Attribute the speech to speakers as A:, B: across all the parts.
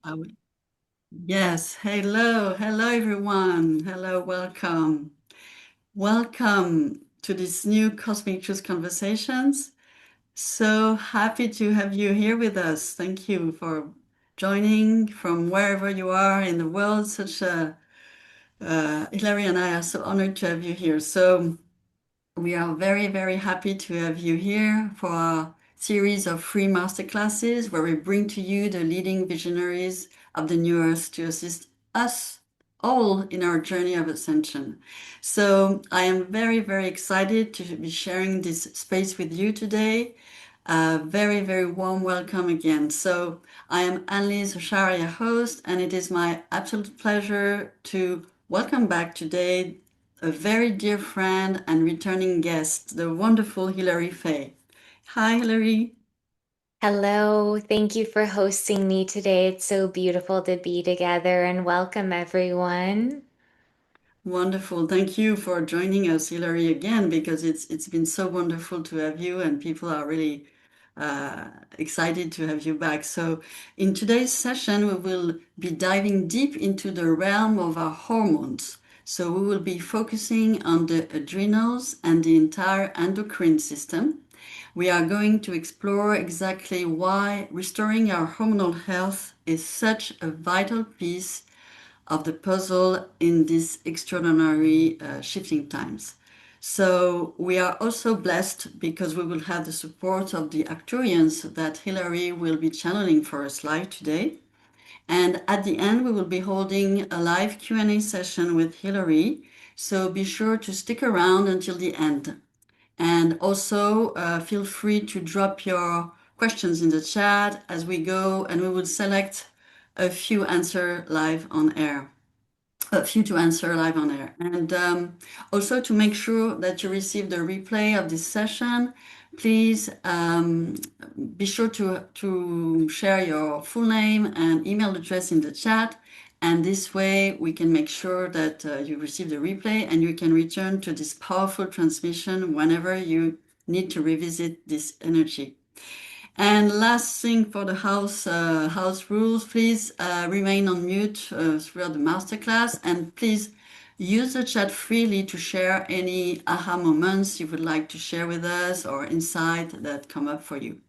A: Hillary. Yes, hello everyone. Hello, welcome. Welcome to this new Cosmic Truth Conversations. So happy to have you here with us. Thank you for joining from wherever you are in the world. Hillary and I are so honored to have you here. So we are very happy to have you here for our series of free masterclasses where we bring to you the leading visionaries of the new earth to assist us all in our journey of ascension. So I am very excited to be sharing this space with you today. Very warm welcome again. So I am Annelise Oshara, your host, and it is my absolute pleasure to welcome back today a very dear friend and returning guest, the wonderful Hilary Faye. Hi, Hilary.
B: Hello, thank you for hosting me today. It's so beautiful to be together and welcome everyone.
A: Wonderful. Thank you for joining us, Hilary, again, because it's been so wonderful to have you, and people are really excited to have you back. So, in today's session, we will be diving deep into the realm of our hormones. So, we will be focusing on the adrenals and the entire endocrine system. We are going to explore exactly why restoring our hormonal health is such a vital piece of the puzzle in these extraordinary shifting times. So we are also blessed because we will have the support of the Arcturians that Hilary will be channeling for us live today. And at the end, we will be holding a live Q&A session with Hilary. So be sure to stick around until the end. And also feel free to drop your questions in the chat as we go, and we will select a few answer live on air. A few to answer live on air. And also to make sure that you receive the replay of this session, please be sure to share your full name and email address in the chat. And this way we can make sure that you receive the replay and you can return to this powerful transmission whenever you need to revisit this energy. And last thing for the house rules, please remain on mute throughout the masterclass, and please use the chat freely to share any aha moments you would like to share with us or insight that come up for you.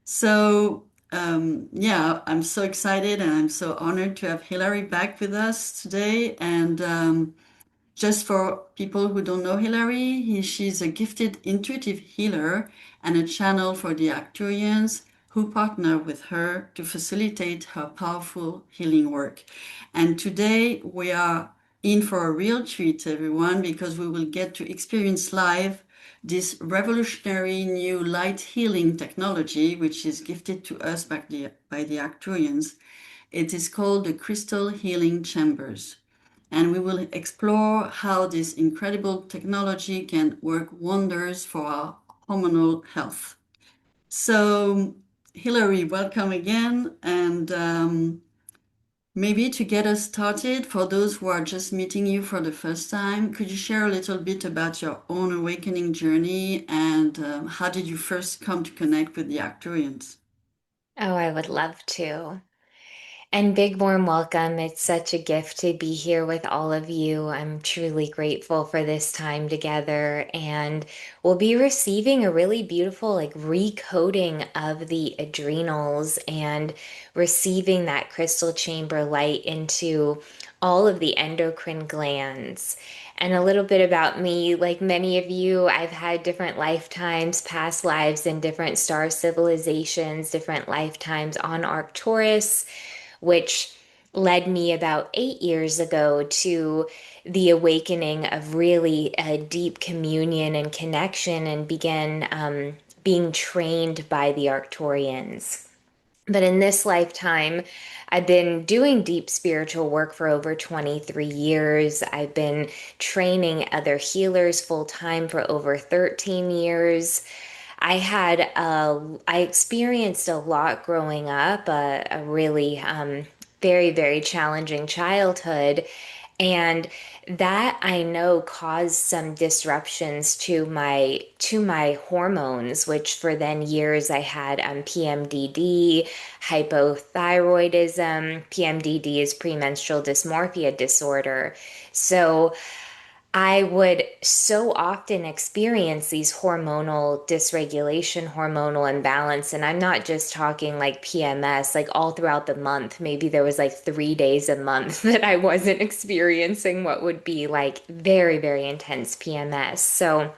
A: So yeah, I'm so excited and I'm so honored to have Hilary back with us today. And just for people who don't know Hilary, she's a gifted intuitive healer and a channel for the Arcturians who partner with her to facilitate her powerful healing work. And today we are in for a real treat, everyone, because we will get to experience live this revolutionary new light healing technology, which is gifted to us by the Arcturians. It is called the Crystal Healing Chambers, and we will explore how this incredible technology can work wonders for our hormonal health. So, Hilary, welcome again. And maybe to get us started, for those who are just meeting you for the first time, could you share a little bit about your own awakening journey and how did you first come to connect with the Arcturians?
B: Oh, I would love to. And big warm welcome. It's such a gift to be here with all of you. I'm truly grateful for this time together. And we'll be receiving a really beautiful, like, recoding of the adrenals and receiving that crystal chamber light into all of the endocrine glands. And a little bit about me, like many of you, I've had different lifetimes, past lives in different star civilizations, different lifetimes on Arcturus, which led me about 8 years ago to the awakening of really a deep communion and connection and began being trained by the Arcturians. But in this lifetime, I've been doing deep spiritual work for over 23 years. I've been training other healers full time for over 13 years. I experienced a lot growing up, a really very challenging childhood. And that I know caused some disruptions to my hormones, which for then years I had PMDD, hypothyroidism. PMDD is premenstrual dysmorphia disorder. So I would so often experience these hormonal dysregulation, hormonal imbalance. And I'm not just talking like PMS, like all throughout the month. Maybe there was like 3 days a month that I wasn't experiencing what would be like very, very intense PMS. So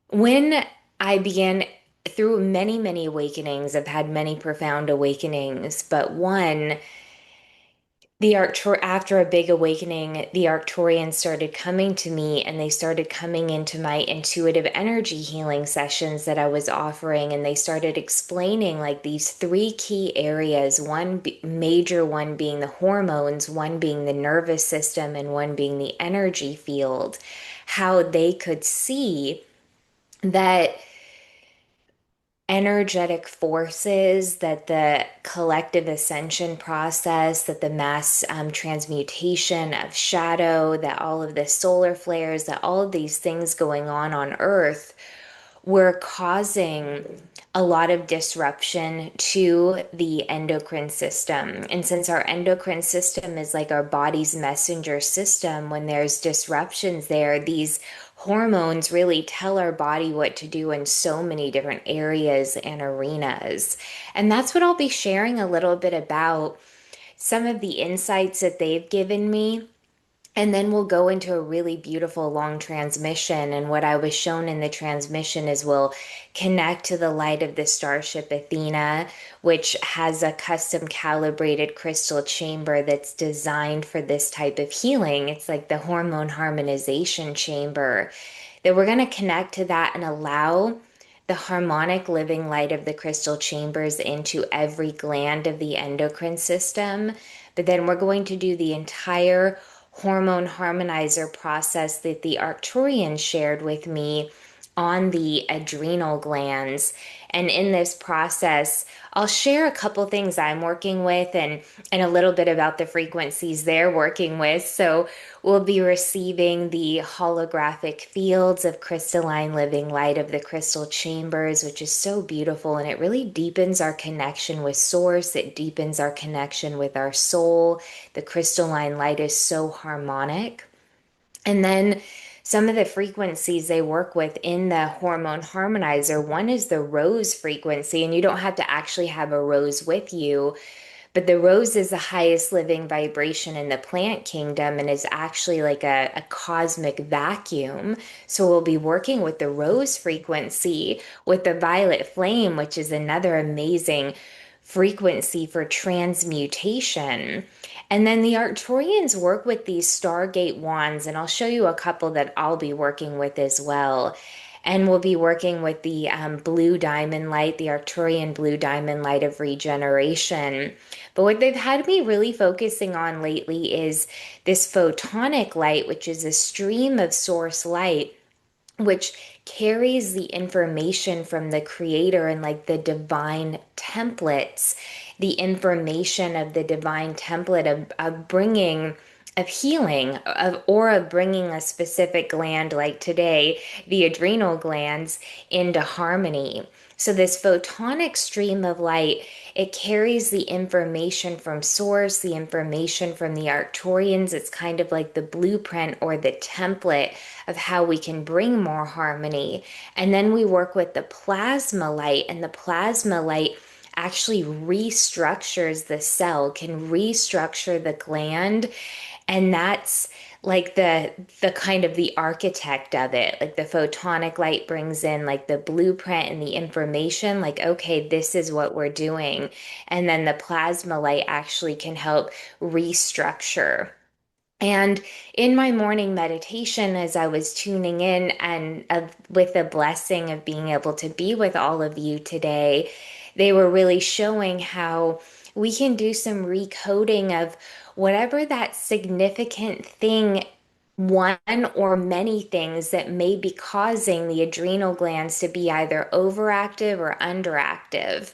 B: when I began through many, many awakenings, I've had many profound awakenings, but one after a big awakening, the Arcturians started coming to me and they started coming into my intuitive energy healing sessions that I was offering. And they started explaining like these three key areas, major one being the hormones, one being the nervous system, and one being the energy field, how they could see that energetic forces, that the collective ascension process, that the mass transmutation of shadow, that all of the solar flares, that all of these things going on Earth were causing a lot of disruption to the endocrine system. And since our endocrine system is like our body's messenger system, when there's disruptions there, these hormones really tell our body what to do in so many different areas and arenas. And that's what I'll be sharing a little bit about, some of the insights that they've given me, and then we'll go into a really beautiful long transmission. And what I was shown in the transmission is we'll connect to the light of the starship Athena, which has a custom calibrated crystal chamber that's designed for this type of healing. It's like the hormone harmonization chamber, that we're going to connect to that and allow the harmonic living light of the crystal chambers into every gland of the endocrine system. But then we're going to do the entire hormone harmonizer process that the Arcturians shared with me on the adrenal glands. And in this process, I'll share a couple things I'm working with, and a little bit about the frequencies they're working with. So we'll be receiving the holographic fields of crystalline living light of the crystal chambers, which is so beautiful, and it really deepens our connection with source. It deepens our connection with our soul. The crystalline light is so harmonic. And then some of the frequencies they work with in the hormone harmonizer, one is the rose frequency, and you don't have to actually have a rose with you, but the rose is the highest living vibration in the plant kingdom and is actually like a cosmic vacuum. So we'll be working with the rose frequency, with the violet flame, which is another amazing frequency for transmutation. And then the Arcturians work with these Stargate wands, and I'll show you a couple that I'll be working with as well. And we'll be working with the blue diamond light, the Arcturian blue diamond light of regeneration. But what they've had me really focusing on lately is this photonic light, which is a stream of source light, which carries the information from the creator and like the divine templates, the information of the divine template of bringing, of healing, of bringing a specific gland, like today the adrenal glands, into harmony. So this photonic stream of light, it carries the information from source, the information from the Arcturians. It's kind of like the blueprint or the template of how we can bring more harmony. And then we work with the plasma light, and the plasma light actually restructures the cell, can restructure the gland. And that's like the kind of the architect of it. Like the photonic light brings in like the blueprint and the information, like, okay, this is what we're doing. And then the plasma light actually can help restructure. And in my morning meditation, as I was tuning in and with the blessing of being able to be with all of you today, they were really showing how we can do some recoding of whatever that significant thing, one or many things that may be causing the adrenal glands to be either overactive or underactive.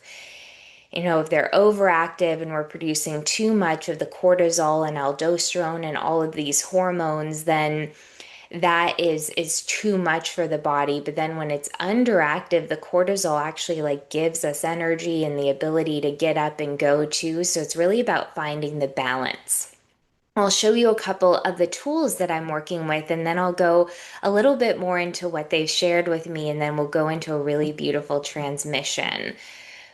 B: If they're overactive and we're producing too much of the cortisol and aldosterone and all of these hormones, then that is too much for the body. But then when it's underactive, the cortisol actually like gives us energy and the ability to get up and go too. So it's really about finding the balance. I'll show you a couple of the tools that I'm working with, and then I'll go a little bit more into what they've shared with me, and then we'll go into a really beautiful transmission.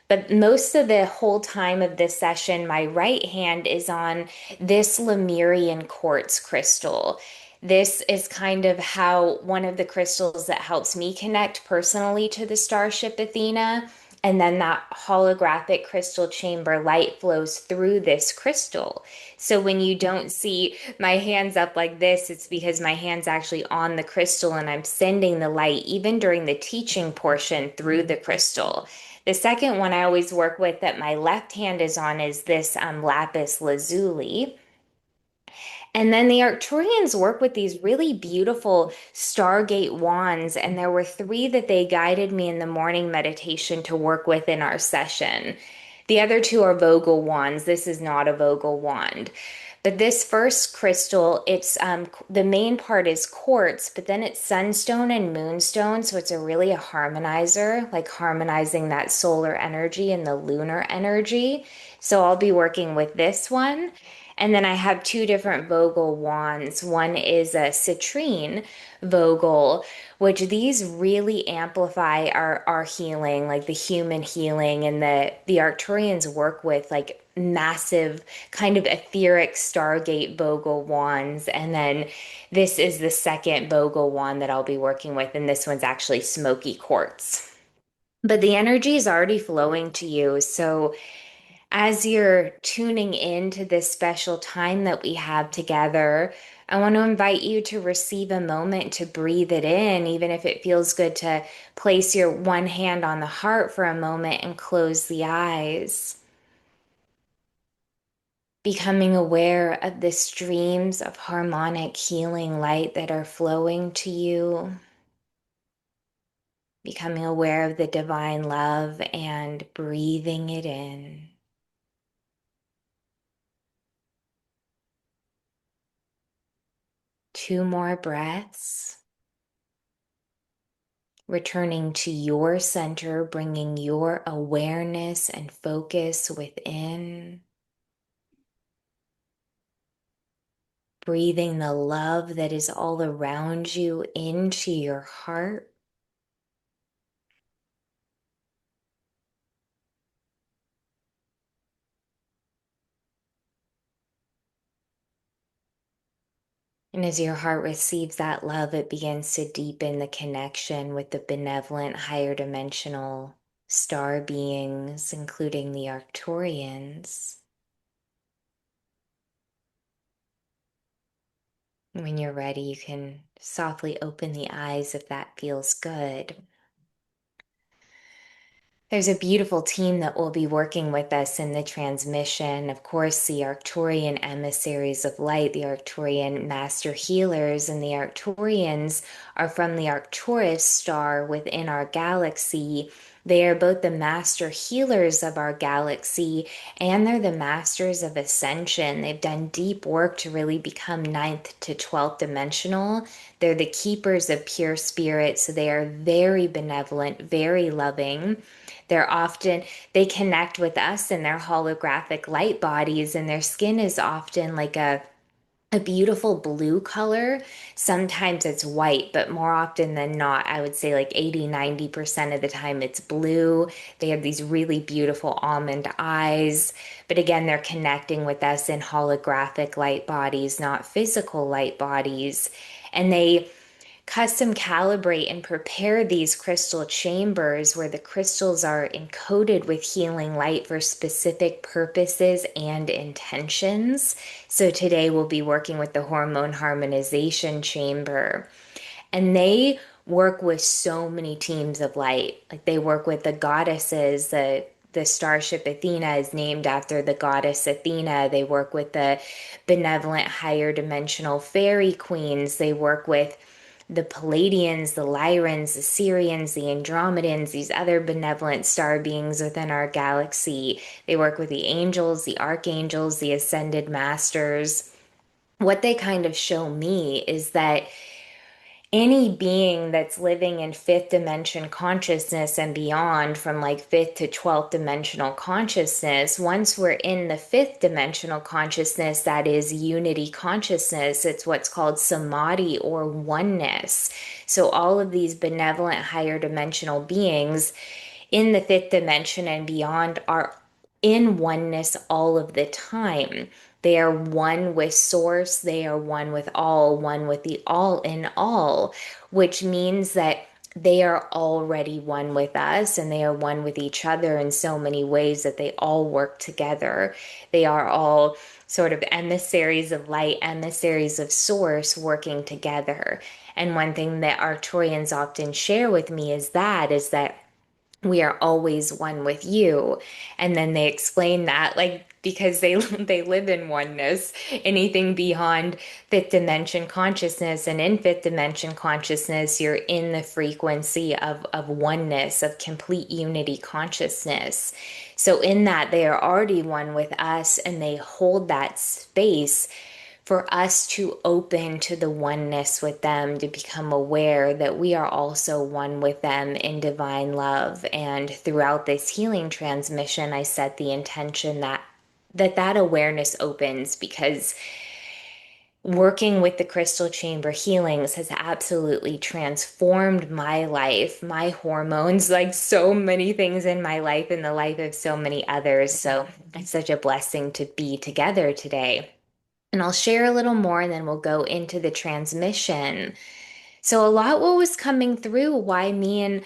B: But most of the whole time of this session, my right hand is on this Lemurian quartz crystal. This is kind of how one of the crystals that helps me connect personally to the starship Athena. And then that holographic crystal chamber light flows through this crystal. So when you don't see my hands up like this, it's because my hand's actually on the crystal and I'm sending the light, even during the teaching portion, through the crystal. The second one I always work with that my left hand is on is this lapis lazuli. And then the Arcturians work with these really beautiful Stargate wands, and there were three that they guided me in the morning meditation to work with in our session. The other two are Vogel wands. This is not a Vogel wand. But this first crystal, it's the main part is quartz, but then it's sunstone and moonstone, so it's really a harmonizer, like harmonizing that solar energy and the lunar energy. So I'll be working with this one. And then I have two different Vogel wands. One is a citrine Vogel, which these really amplify our healing, like the human healing, and the Arcturians work with like massive kind of etheric Stargate Vogel wands. And then this is the second Vogel wand that I'll be working with, and this one's actually smoky quartz. But the energy is already flowing to you. So as you're tuning into this special time that we have together, I want to invite you to receive a moment to breathe it in, even if it feels good to place your one hand on the heart for a moment and close the eyes. Becoming aware of the streams of harmonic healing light that are flowing to you. Becoming aware of the divine love and breathing it in. Two more breaths. Returning to your center, bringing your awareness and focus within. Breathing the love that is all around you into your heart. And as your heart receives that love, it begins to deepen the connection with the benevolent, higher dimensional star beings, including the Arcturians. When you're ready, you can softly open the eyes if that feels good. There's a beautiful team that will be working with us in the transmission. Of course, the Arcturian emissaries of light, the Arcturian master healers, and the Arcturians are from the Arcturus star within our galaxy. They are both the master healers of our galaxy and they're the masters of ascension. They've done deep work to really become ninth to 12th dimensional. They're the keepers of pure spirit, so they are very benevolent, very loving. They're often, they connect with us in their holographic light bodies, and their skin is often like a beautiful blue color. Sometimes it's white, but more often than not, I would say like 80–90% of the time it's blue. They have these really beautiful almond eyes. But again, they're connecting with us in holographic light bodies, not physical light bodies. And they custom calibrate and prepare these crystal chambers where the crystals are encoded with healing light for specific purposes and intentions. So today we'll be working with the hormone harmonization chamber, and they work with so many teams of light. Like they work with the goddesses, the starship Athena is named after the goddess Athena. They work with the benevolent higher dimensional fairy queens. They work with the Palladians, the Lyrans, the Sirians, the Andromedans, these other benevolent star beings within our galaxy. They work with the angels, the archangels, the ascended masters. What they kind of show me is that any being that's living in fifth dimension consciousness and beyond, from like fifth to 12th dimensional consciousness, once we're in the fifth dimensional consciousness, that is unity consciousness, it's what's called samadhi or oneness. So all of these benevolent higher dimensional beings in the fifth dimension and beyond are in oneness all of the time. They are one with source, they are one with all, one with the all in all, which means that they are already one with us and they are one with each other in so many ways that they all work together. They are all sort of emissaries of light, emissaries of source working together. And one thing that Arcturians often share with me is that we are always one with you. And then they explain that, like, because they live in oneness, anything beyond fifth dimension consciousness, and in fifth dimension consciousness you're in the frequency of oneness, of complete unity consciousness. So in that they are already one with us, and they hold that space for us to open to the oneness with them, to become aware that we are also one with them in divine love. And throughout this healing transmission, I set the intention that awareness opens, because working with the crystal chamber healings has absolutely transformed my life, my hormones, like so many things in my life and the life of so many others. So it's such a blessing to be together today. And I'll share a little more and then we'll go into the transmission. So, a lot what was coming through, why me and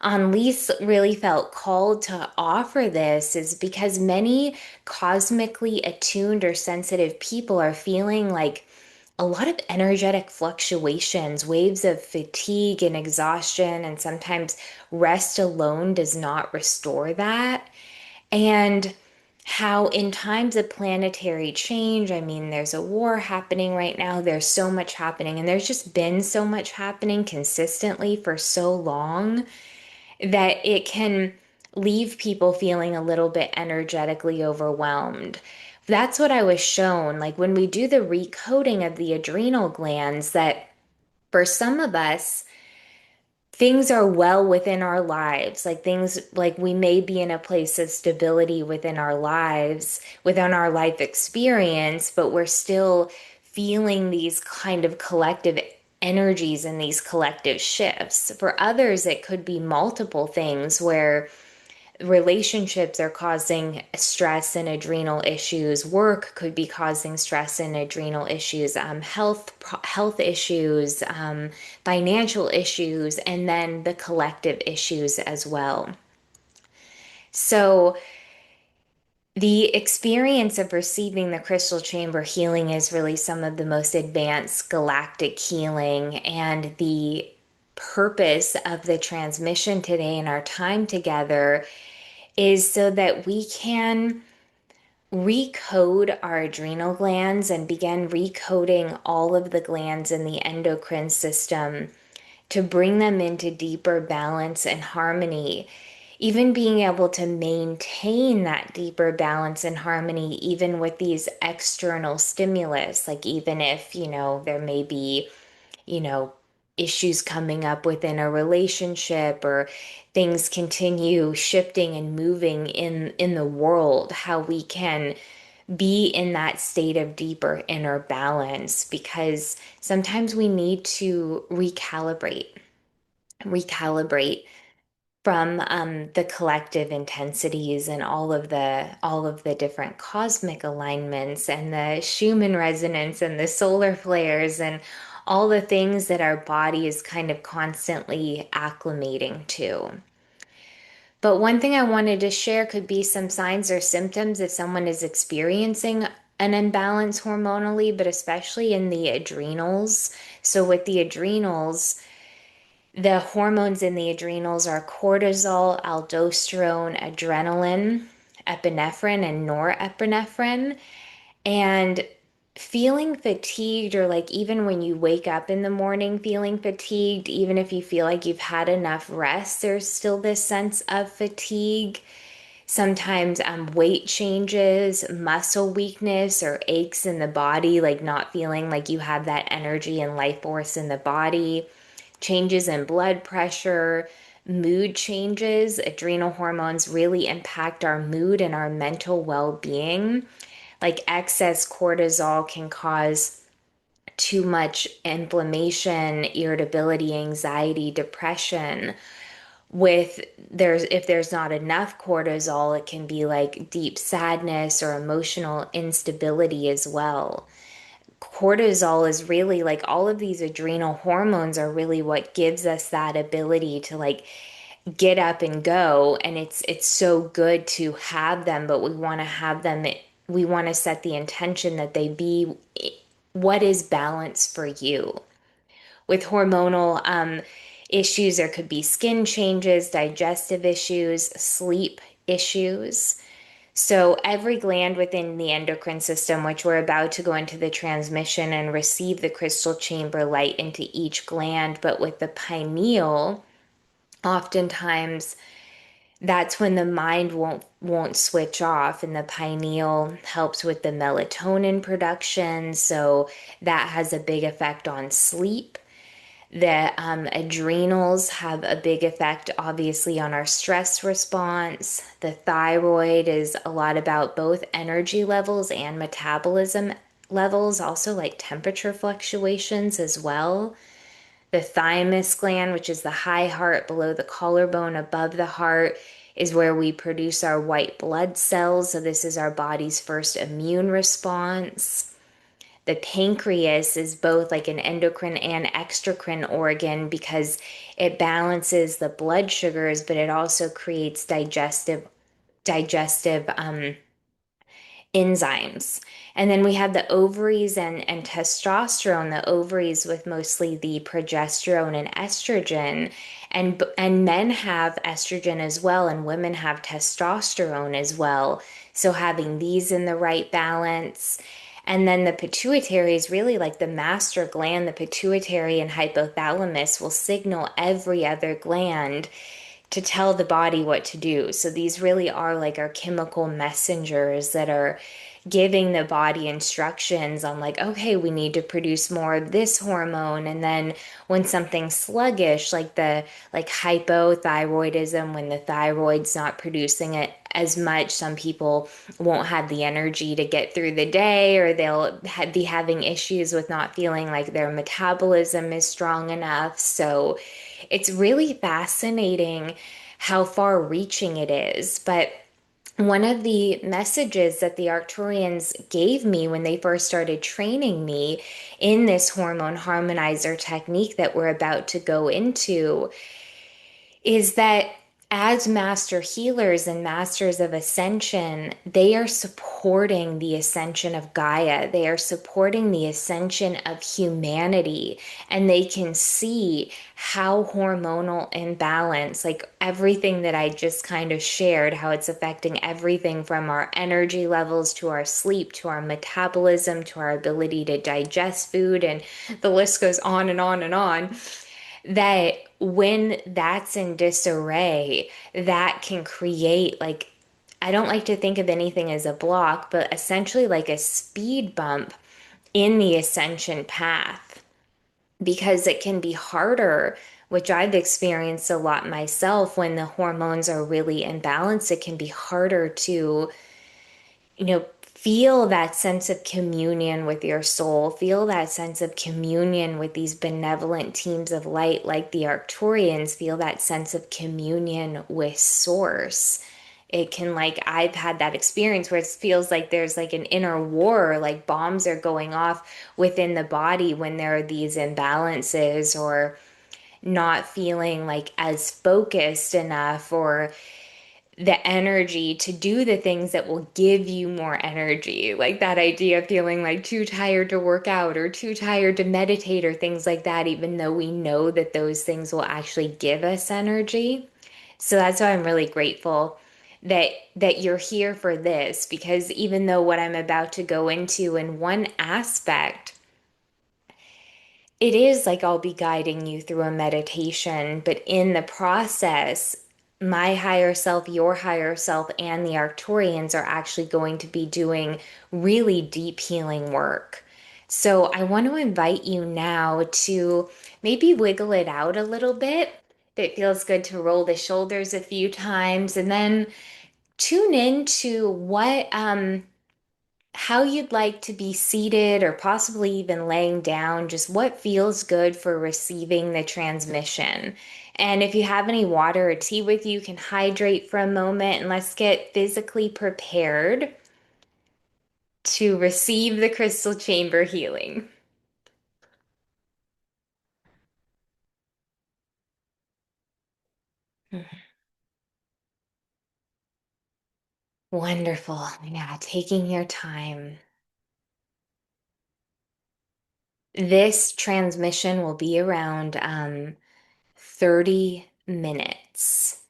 B: Annalise really felt called to offer this, is because many cosmically attuned or sensitive people are feeling like a lot of energetic fluctuations, waves of fatigue and exhaustion, and sometimes rest alone does not restore that. And how, in times of planetary change, I mean, there's a war happening right now, there's so much happening, and there's just been so much happening consistently for so long that it can leave people feeling a little bit energetically overwhelmed. That's what I was shown. Like when we do the recoding of the adrenal glands, that for some of us, things are well within our lives, like things like we may be in a place of stability within our lives, within our life experience, but we're still feeling these kind of collective energies and these collective shifts. For others, it could be multiple things where relationships are causing stress and adrenal issues. Work could be causing stress and adrenal issues. Health issues, financial issues, and then the collective issues as well. So the experience of receiving the crystal chamber healing is really some of the most advanced galactic healing, and the purpose of the transmission today and our time together is so that we can recode our adrenal glands and begin recoding all of the glands in the endocrine system to bring them into deeper balance and harmony. Even being able to maintain that deeper balance and harmony, even with these external stimulus, like even if, there may be you know, issues coming up within a relationship, or things continue shifting and moving in the world, how we can be in that state of deeper inner balance, because sometimes we need to recalibrate from the collective intensities and all of the different cosmic alignments and the Schumann resonance and the solar flares and all the things that our body is kind of constantly acclimating to. But one thing I wanted to share could be some signs or symptoms if someone is experiencing an imbalance hormonally, but especially in the adrenals. So with the adrenals, the hormones in the adrenals are cortisol, aldosterone, adrenaline, epinephrine, and norepinephrine. And feeling fatigued, or like even when you wake up in the morning feeling fatigued, even if you feel like you've had enough rest, there's still this sense of fatigue. Sometimes weight changes, muscle weakness, or aches in the body, like not feeling like you have that energy and life force in the body, changes in blood pressure, mood changes. Adrenal hormones really impact our mood and our mental well being. Like excess cortisol can cause too much inflammation, irritability, anxiety, depression. With there's if there's not enough cortisol, it can be like deep sadness or emotional instability as well. Cortisol is really like all of these adrenal hormones are really what gives us that ability to like get up and go, and it's so good to have them, but we want to have them, we want to set the intention that they be what is balance for you. With hormonal issues, there could be skin changes, digestive issues, sleep issues. So, every gland within the endocrine system, which we're about to go into the transmission and receive the crystal chamber light into each gland, but with the pineal, oftentimes that's when the mind won't switch off, and the pineal helps with the melatonin production, so that has a big effect on sleep. The adrenals have a big effect, obviously, on our stress response. The thyroid is a lot about both energy levels and metabolism levels, also like temperature fluctuations as well. The thymus gland, which is the high heart below the collarbone, above the heart, is where we produce our white blood cells. So, this is our body's first immune response. The pancreas is both like an endocrine and exocrine organ because it balances the blood sugars, but it also creates digestive enzymes. And then we have the ovaries and testosterone, the ovaries with mostly the progesterone and estrogen. And men have estrogen as well, and women have testosterone as well. So having these in the right balance. And then the pituitary is really like the master gland. The pituitary and hypothalamus will signal every other gland to tell the body what to do. So these really are like our chemical messengers that are giving the body instructions on like, okay, we need to produce more of this hormone. And then when something's sluggish, like the like hypothyroidism, when the thyroid's not producing it as much, some people won't have the energy to get through the day, or they'll be having issues with not feeling like their metabolism is strong enough. So it's really fascinating how far reaching it is. But one of the messages that the Arcturians gave me when they first started training me in this hormone harmonizer technique that we're about to go into is that as master healers and masters of ascension, they are supporting the ascension of Gaia. They are supporting the ascension of humanity. And they can see how hormonal imbalance, like everything that I just kind of shared, how it's affecting everything from our energy levels to our sleep to our metabolism to our ability to digest food. And the list goes on and on and on, that when that's in disarray, that can create like, I don't like to think of anything as a block, but essentially like a speed bump in the ascension path, because it can be harder, which I've experienced a lot myself. When the hormones are really imbalanced, it can be harder to, feel that sense of communion with your soul, feel that sense of communion with these benevolent teams of light like the Arcturians, feel that sense of communion with Source. It can, like, I've had that experience where it feels like there's like an inner war, like bombs are going off within the body when there are these imbalances, or not feeling like as focused enough, or the energy to do the things that will give you more energy. Like that idea of feeling like too tired to work out or too tired to meditate or things like that, even though we know that those things will actually give us energy. So that's why I'm really grateful that you're here for this, because even though what I'm about to go into in one aspect, it is like I'll be guiding you through a meditation, but in the process, my higher self, your higher self, and the Arcturians are actually going to be doing really deep healing work. So I want to invite you now to maybe wiggle it out a little bit. It feels good to roll the shoulders a few times and then tune into how you'd like to be seated or possibly even laying down, just what feels good for receiving the transmission. And if you have any water or tea with you, you can hydrate for a moment and let's get physically prepared to receive the crystal chamber healing. Wonderful. Yeah, taking your time. This transmission will be around 30 minutes.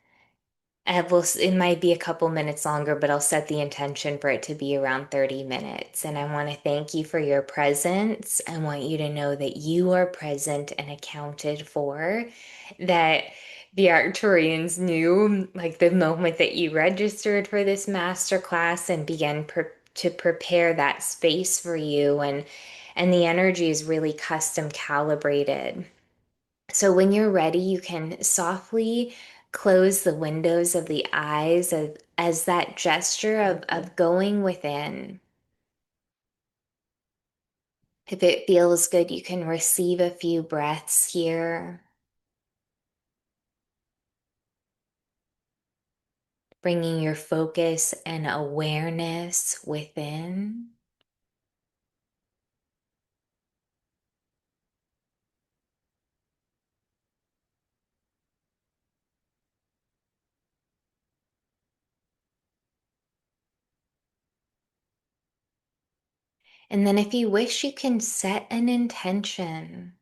B: It might be a couple minutes longer, but I'll set the intention for it to be around 30 minutes. And I want to thank you for your presence. I want you to know that you are present and accounted for, that the Arcturians knew like the moment that you registered for this masterclass and began to prepare that space for you. And the energy is really custom calibrated. So when you're ready, you can softly close the windows of the eyes as that gesture of going within. If it feels good, you can receive a few breaths here, bringing your focus and awareness within. And then if you wish, you can set an intention.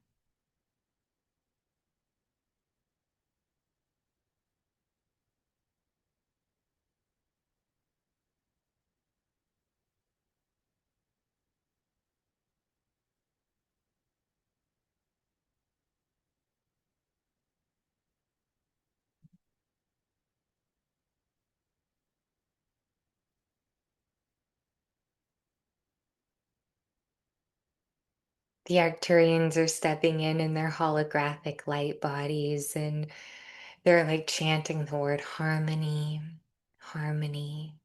B: The Arcturians are stepping in their holographic light bodies, and they're like chanting the word harmony, harmony,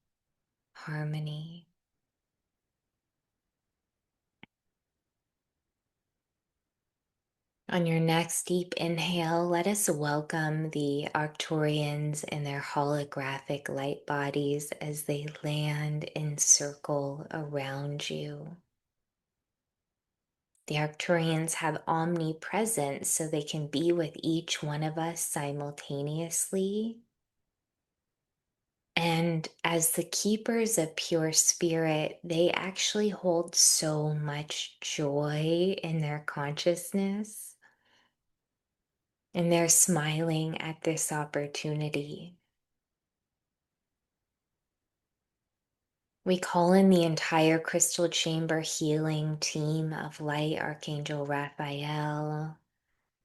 B: harmony. On your next deep inhale, let us welcome the Arcturians in their holographic light bodies as they land in circle around you. The Arcturians have omnipresence, so they can be with each one of us simultaneously. And as the keepers of pure spirit, they actually hold so much joy in their consciousness. And they're smiling at this opportunity. We call in the entire crystal chamber healing team of light, Archangel Raphael,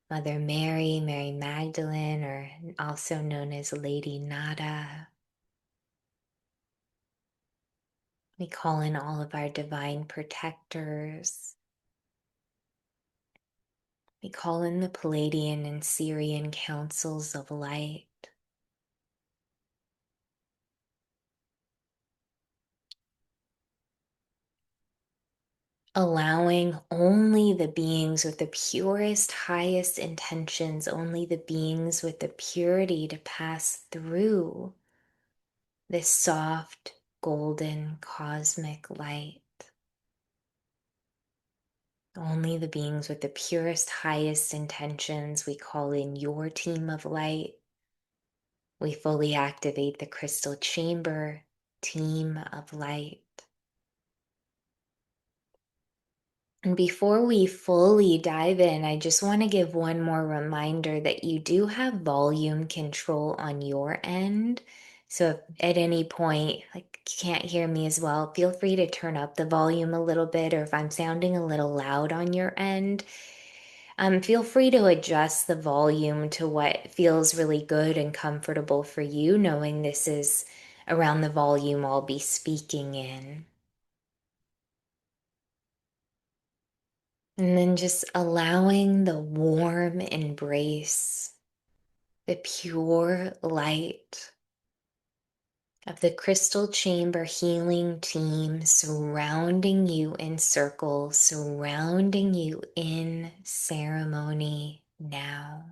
B: Mother Mary, Mary Magdalene, or also known as Lady Nada. We call in all of our divine protectors. We call in the Palladian and Syrian councils of light. Allowing only the beings with the purest, highest intentions, only the beings with the purity to pass through this soft, golden, cosmic light. Only the beings with the purest, highest intentions. We call in your team of light. We fully activate the crystal chamber team of light. And before we fully dive in, I just want to give one more reminder that you do have volume control on your end. So if at any point, like you can't hear me as well, feel free to turn up the volume a little bit, or if I'm sounding a little loud on your end, feel free to adjust the volume to what feels really good and comfortable for you, knowing this is around the volume I'll be speaking in. And then just allowing the warm embrace, the pure light of the crystal chamber healing team surrounding you in circles, surrounding you in ceremony now.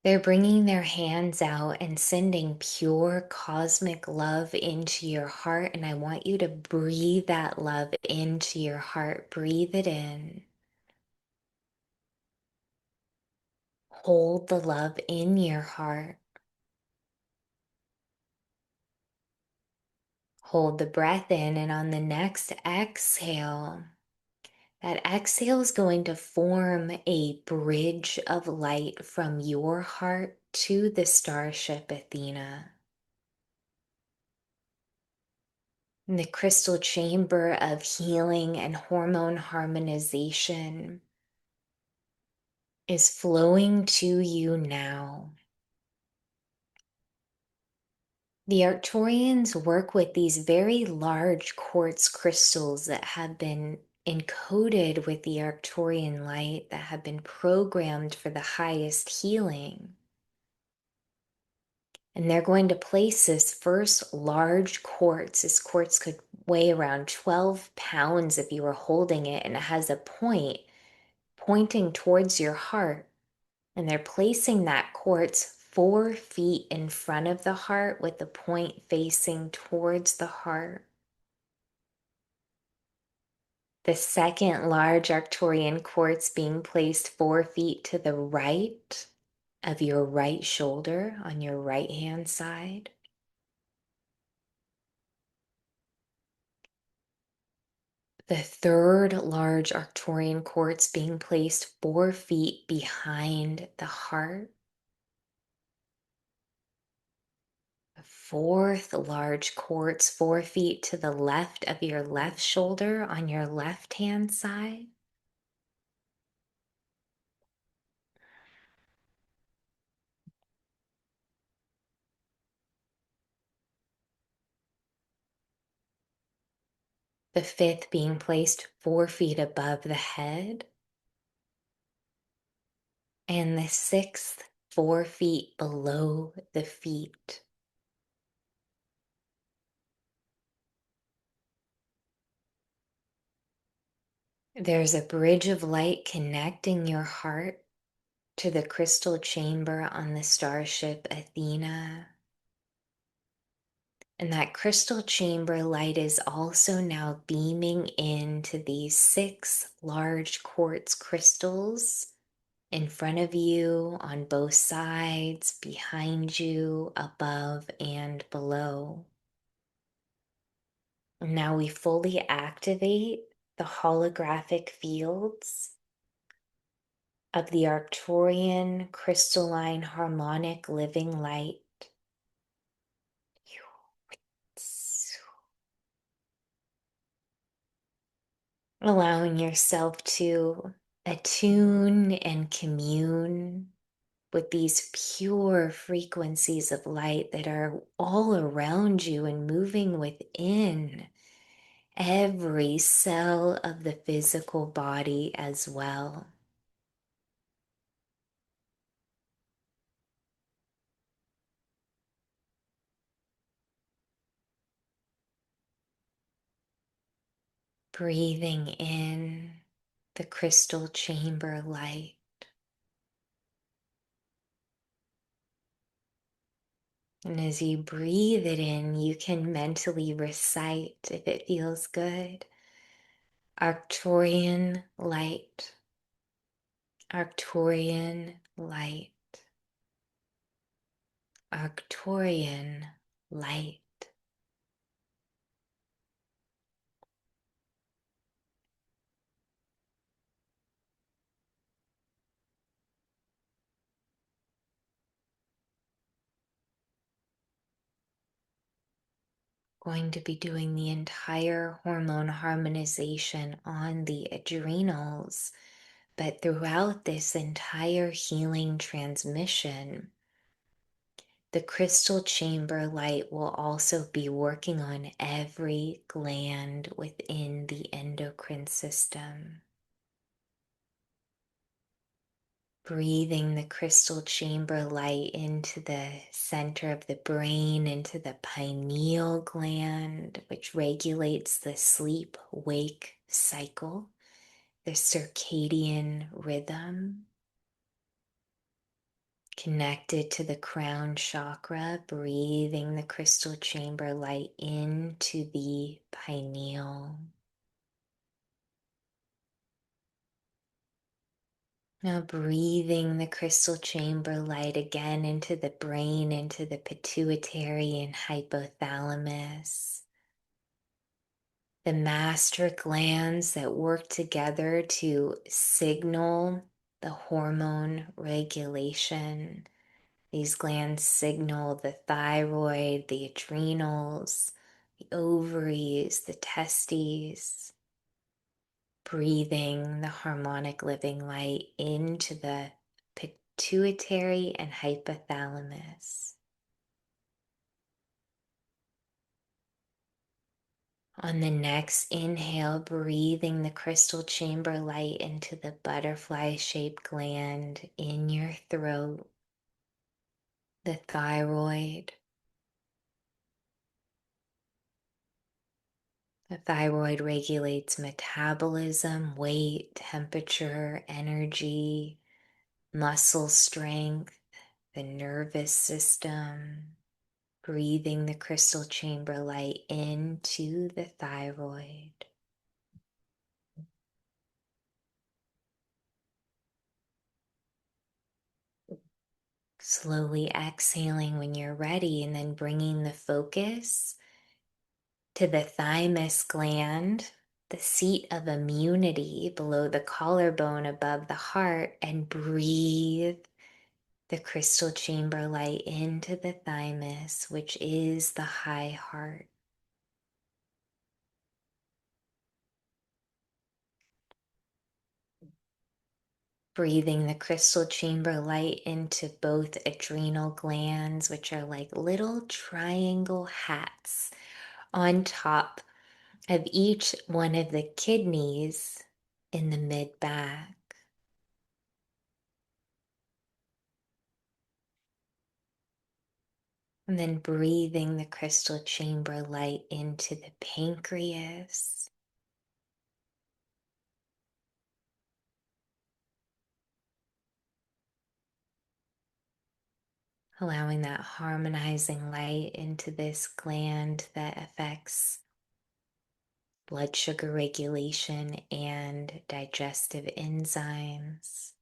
B: They're bringing their hands out and sending pure cosmic love into your heart. And I want you to breathe that love into your heart. Breathe it in. Hold the love in your heart. Hold the breath in, and on the next exhale, that exhale is going to form a bridge of light from your heart to the starship Athena. And the crystal chamber of healing and hormone harmonization is flowing to you now. The Arcturians work with these very large quartz crystals that have been encoded with the Arcturian light, that have been programmed for the highest healing. And they're going to place this first large quartz. This quartz could weigh around 12 pounds if you were holding it, and it has a point pointing towards your heart. And they're placing that quartz 4 feet in front of the heart with the point facing towards the heart. The second large Arcturian quartz being placed 4 feet to the right of your right shoulder on your right hand side. The third large Arcturian quartz being placed 4 feet behind the heart. The fourth large quartz 4 feet to the left of your left shoulder on your left hand side. The fifth being placed 4 feet above the head. And the sixth 4 feet below the feet. There's a bridge of light connecting your heart to the crystal chamber on the starship Athena. And that crystal chamber light is also now beaming into these 6 large quartz crystals in front of you, on both sides, behind you, above and below. And now we fully activate the holographic fields of the Arcturian crystalline harmonic living light. Allowing yourself to attune and commune with these pure frequencies of light that are all around you and moving within every cell of the physical body as well. Breathing in the crystal chamber light. And as you breathe it in, you can mentally recite, if it feels good, Arcturian light, Arcturian light, Arcturian light. going to be doing the entire hormone harmonization on the adrenals. But throughout this entire healing transmission, the crystal chamber light will also be working on every gland within the endocrine system. Breathing the crystal chamber light into the center of the brain, into the pineal gland, which regulates the sleep-wake cycle, the circadian rhythm. Connected to the crown chakra, breathing the crystal chamber light into the pineal. Now breathing the crystal chamber light again into the brain, into the pituitary and hypothalamus. The master glands that work together to signal the hormone regulation. These glands signal the thyroid, the adrenals, the ovaries, the testes. Breathing the harmonic living light into the pituitary and hypothalamus. On the next inhale, breathing the crystal chamber light into the butterfly-shaped gland in your throat, the thyroid. The thyroid regulates metabolism, weight, temperature, energy, muscle strength, the nervous system. Breathing the crystal chamber light into the thyroid. Slowly exhaling when you're ready, and then bringing the focus to the thymus gland, the seat of immunity below the collarbone above the heart, and breathe the crystal chamber light into the thymus, which is the high heart. Breathing the crystal chamber light into both adrenal glands, which are like little triangle hats on top of each one of the kidneys in the mid back. And then breathing the crystal chamber light into the pancreas. Allowing that harmonizing light into this gland that affects blood sugar regulation and digestive enzymes.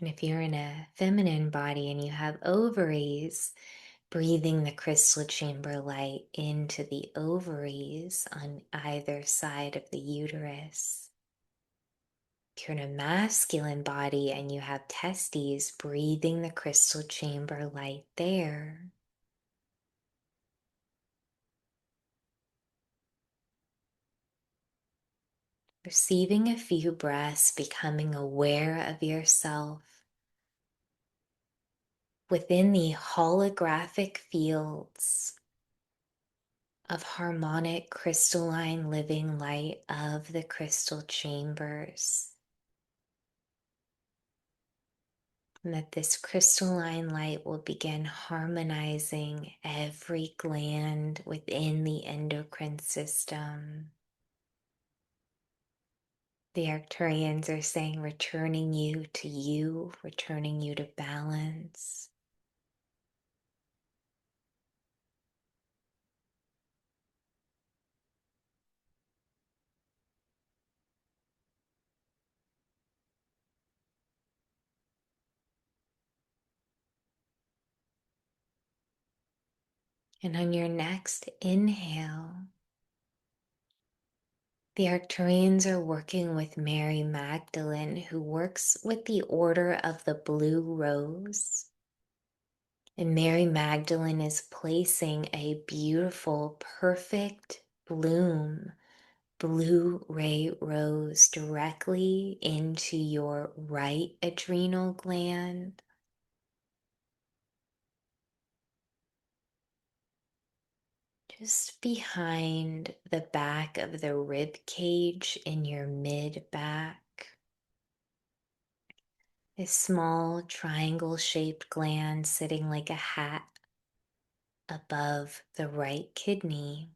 B: And if you're in a feminine body and you have ovaries, breathing the crystal chamber light into the ovaries on either side of the uterus. If you're in a masculine body and you have testes, breathing the crystal chamber light there. Receiving a few breaths, becoming aware of yourself within the holographic fields of harmonic crystalline living light of the crystal chambers. And that this crystalline light will begin harmonizing every gland within the endocrine system. The Arcturians are saying, returning you, returning you to balance. And on your next inhale, The Arcturians are working with Mary Magdalene, who works with the Order of the Blue Rose. And Mary Magdalene is placing a beautiful, perfect bloom, blue ray rose directly into your right adrenal gland. Just behind the back of the rib cage in your mid back. A small triangle shaped gland sitting like a hat above the right kidney.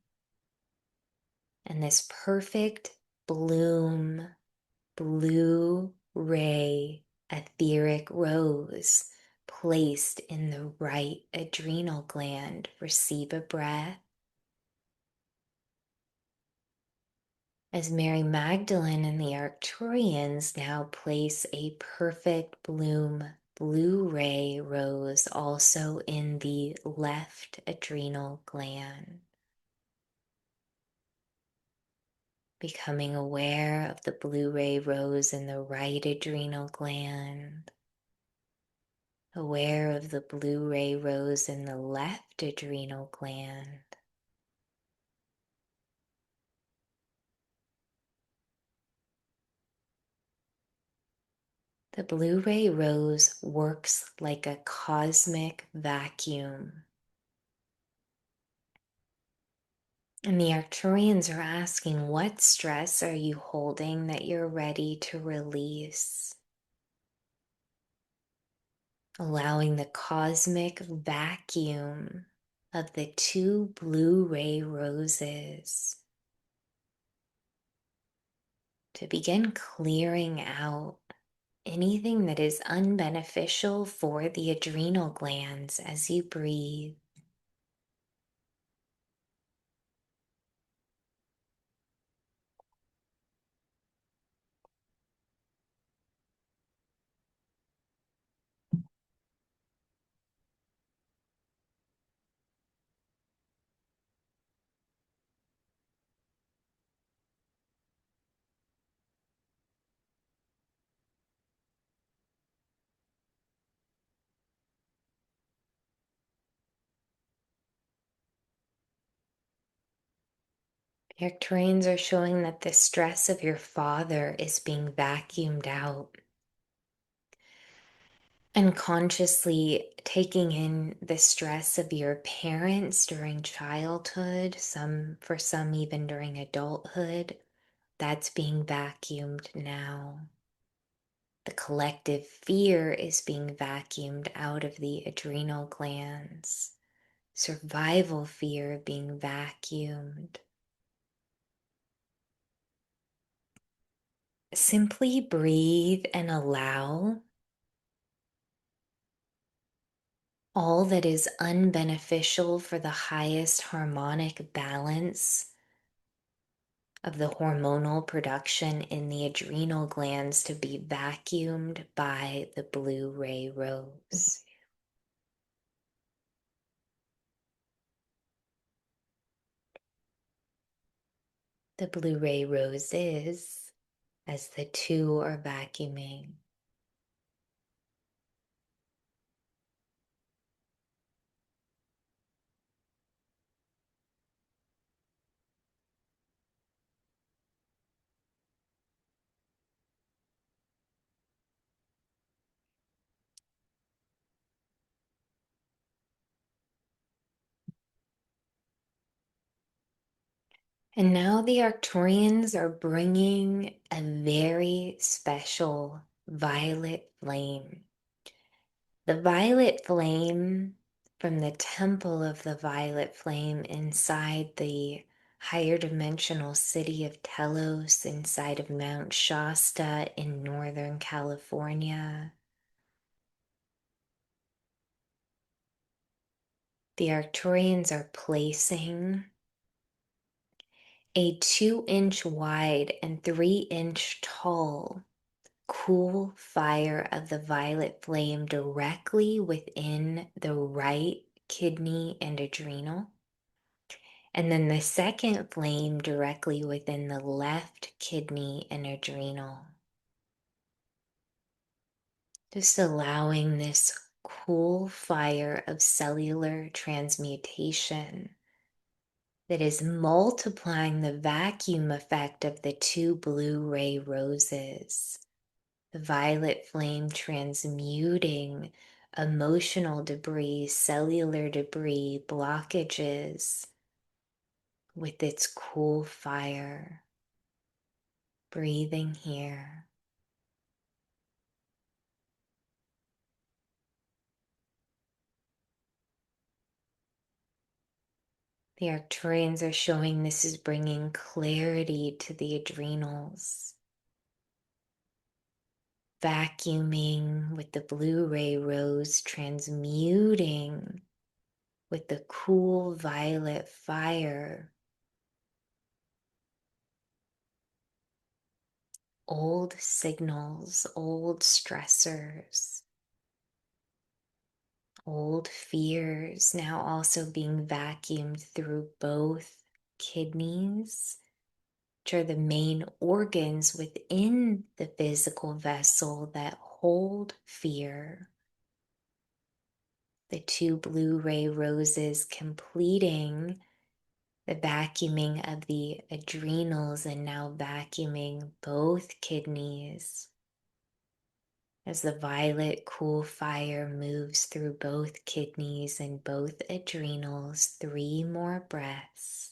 B: And this perfect bloom, blue ray, etheric rose placed in the right adrenal gland. Receive a breath. As Mary Magdalene and the Arcturians now place a perfect bloom blue ray rose also in the left adrenal gland. Becoming aware of the blue ray rose in the right adrenal gland. Aware of the blue ray rose in the left adrenal gland. The blue ray rose works like a cosmic vacuum. And the Arcturians are asking, what stress are you holding that you're ready to release? Allowing the cosmic vacuum of the two blue ray roses to begin clearing out anything that is unbeneficial for the adrenal glands as you breathe. The Arcturians are showing that the stress of your father is being vacuumed out. Unconsciously taking in the stress of your parents during childhood, for some even during adulthood, that's being vacuumed now. The collective fear is being vacuumed out of the adrenal glands. Survival fear being vacuumed. Simply breathe and allow all that is unbeneficial for the highest harmonic balance of the hormonal production in the adrenal glands to be vacuumed by the blue ray rose. The blue ray rose is as the two are vacuuming. And now the Arcturians are bringing a very special violet flame. The violet flame from the temple of the violet flame inside the higher dimensional city of Telos, inside of Mount Shasta in Northern California. The Arcturians are placing a 2-inch wide and 3-inch tall cool fire of the violet flame directly within the right kidney and adrenal. And then the second flame directly within the left kidney and adrenal. Just allowing this cool fire of cellular transmutation that is multiplying the vacuum effect of the two blue ray roses. The violet flame transmuting emotional debris, cellular debris, blockages with its cool fire. Breathing here. The Arcturians are showing this is bringing clarity to the adrenals. Vacuuming with the blue ray rose, transmuting with the cool violet fire. Old signals, old stressors, old fears now also being vacuumed through both kidneys, which are the main organs within the physical vessel that hold fear. The two blue ray roses completing the vacuuming of the adrenals and now vacuuming both kidneys as the violet cool fire moves through both kidneys and both adrenals. 3 more breaths.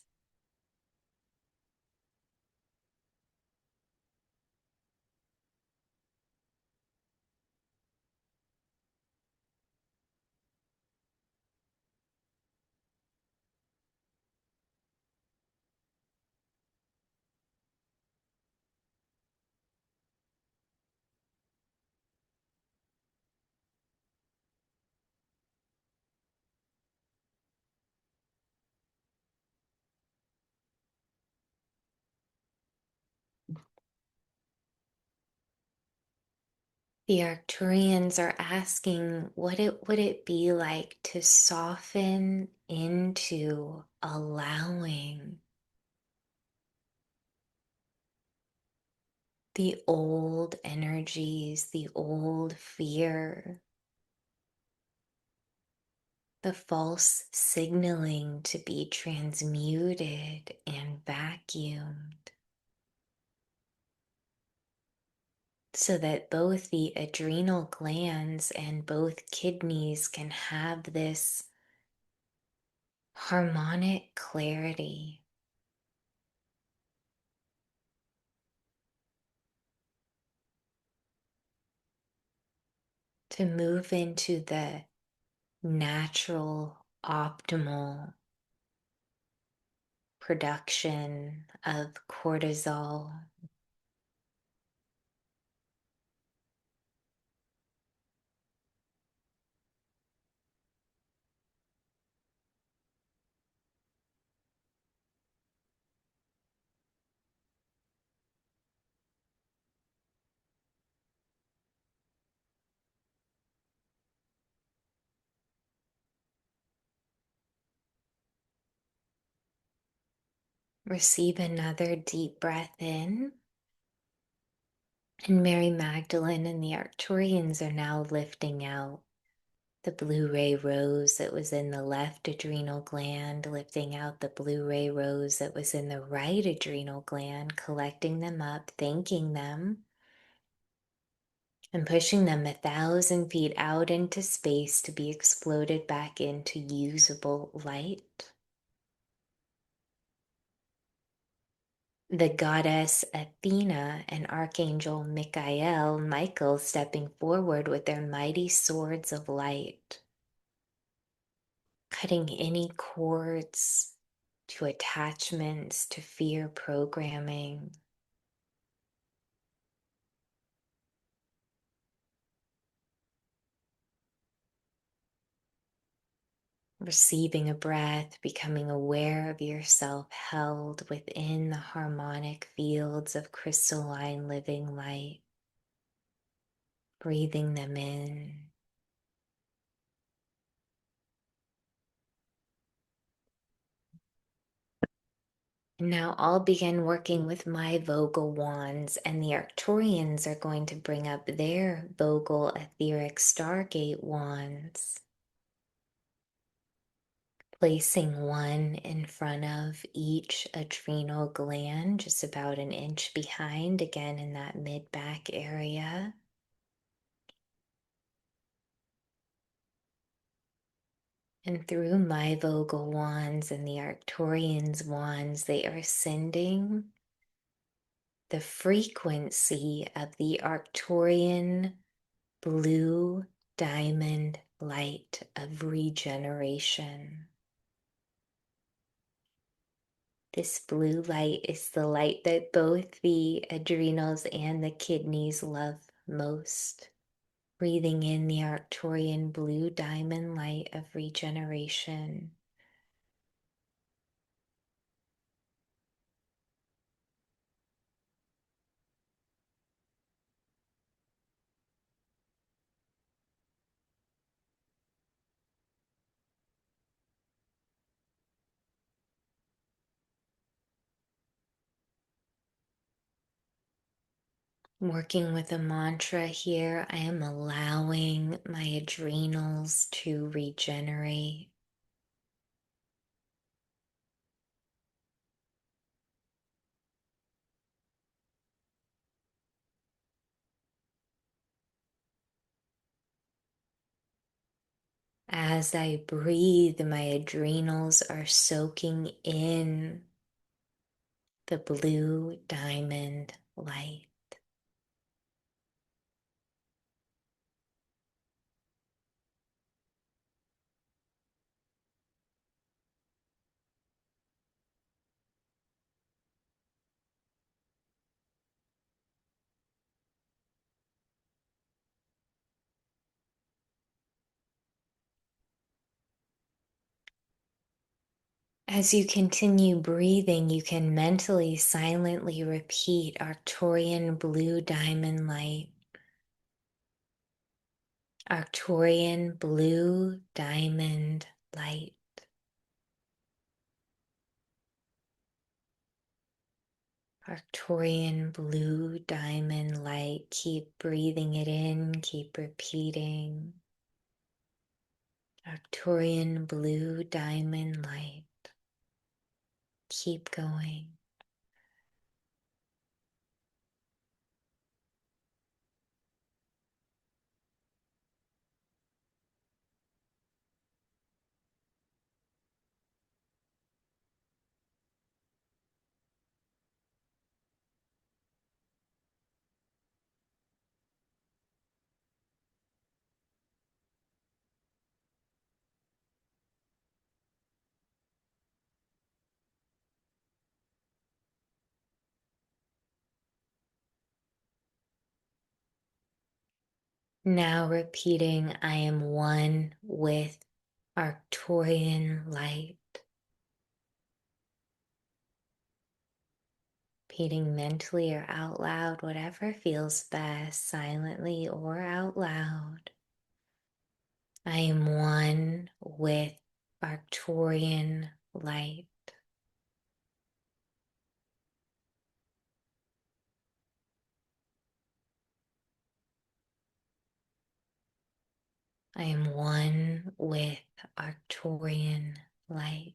B: The Arcturians are asking what it would it be like to soften into allowing the old energies, the old fear, the false signaling to be transmuted and vacuumed, so that both the adrenal glands and both kidneys can have this harmonic clarity. To move into the natural, optimal production of cortisol, receive another deep breath in. And Mary Magdalene and the Arcturians are now lifting out the blue ray rose that was in the left adrenal gland, lifting out the blue ray rose that was in the right adrenal gland, collecting them up, thanking them, and pushing them 1,000 feet out into space to be exploded back into usable light. The goddess Athena and Archangel Michael stepping forward with their mighty swords of light, cutting any cords to attachments, to fear programming. Receiving a breath, becoming aware of yourself held within the harmonic fields of crystalline living light. Breathing them in. And now I'll begin working with my Vogel wands, and the Arcturians are going to bring up their Vogel etheric stargate wands, placing one in front of each adrenal gland, just about an inch behind, again in that mid-back area. And through my Vogel wands and the Arcturians wands, they are sending the frequency of the Arcturian blue diamond light of regeneration. This blue light is the light that both the adrenals and the kidneys love most. Breathing in the Arcturian blue diamond light of regeneration. Working with a mantra here, I am allowing my adrenals to regenerate. As I breathe, my adrenals are soaking in the blue diamond light. As you continue breathing, you can mentally, silently repeat Arcturian blue diamond light. Arcturian blue diamond light. Arcturian blue diamond light. Keep breathing it in, keep repeating. Arcturian blue diamond light. Keep going. Now repeating, I am one with Arcturian light. Repeating mentally or out loud, whatever feels best, silently or out loud. I am one with Arcturian light. I am one with Arcturian light.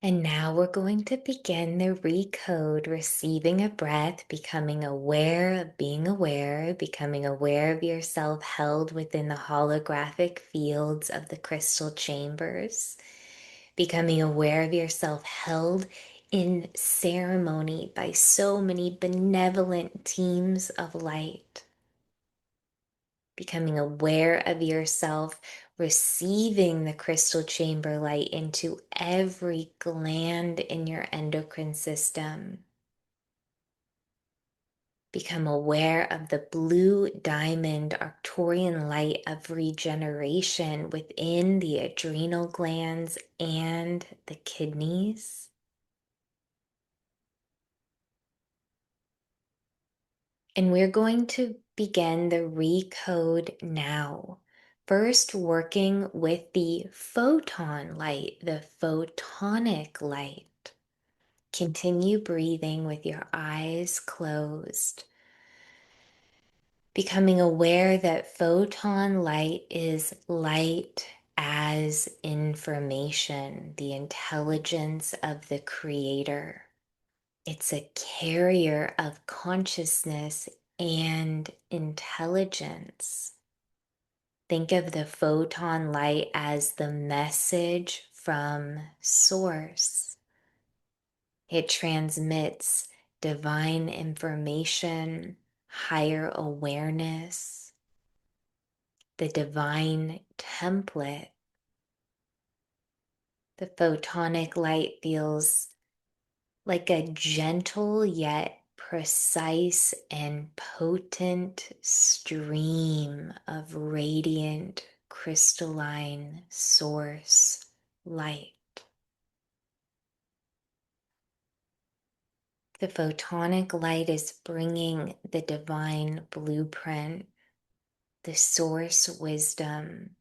B: And now we're going to begin the recode, receiving a breath, becoming aware of being aware, becoming aware of yourself held within the holographic fields of the crystal chambers, becoming aware of yourself held in ceremony by so many benevolent teams of light, becoming aware of yourself receiving the crystal chamber light into every gland in your endocrine system. Become aware of the blue diamond Arcturian light of regeneration within the adrenal glands and the kidneys. And we're going to begin the recode now. First, working with the photon light, the photonic light. Continue breathing with your eyes closed. Becoming aware that photon light is light as information, the intelligence of the Creator. It's a carrier of consciousness and intelligence. Think of the photon light as the message from Source. It transmits divine information, higher awareness, the divine template. The photonic light feels like a gentle yet precise and potent stream of radiant crystalline source light. The photonic light is bringing the divine blueprint, the source wisdom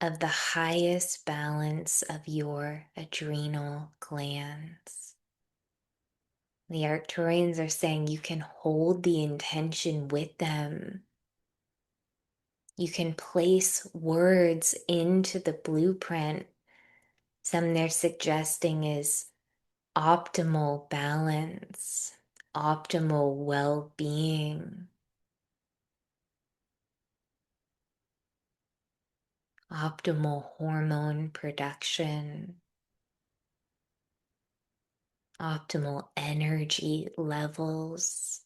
B: of the highest balance of your adrenal glands. The Arcturians are saying you can hold the intention with them. You can place words into the blueprint. Some they're suggesting is optimal balance, optimal well-being, optimal hormone production, optimal energy levels.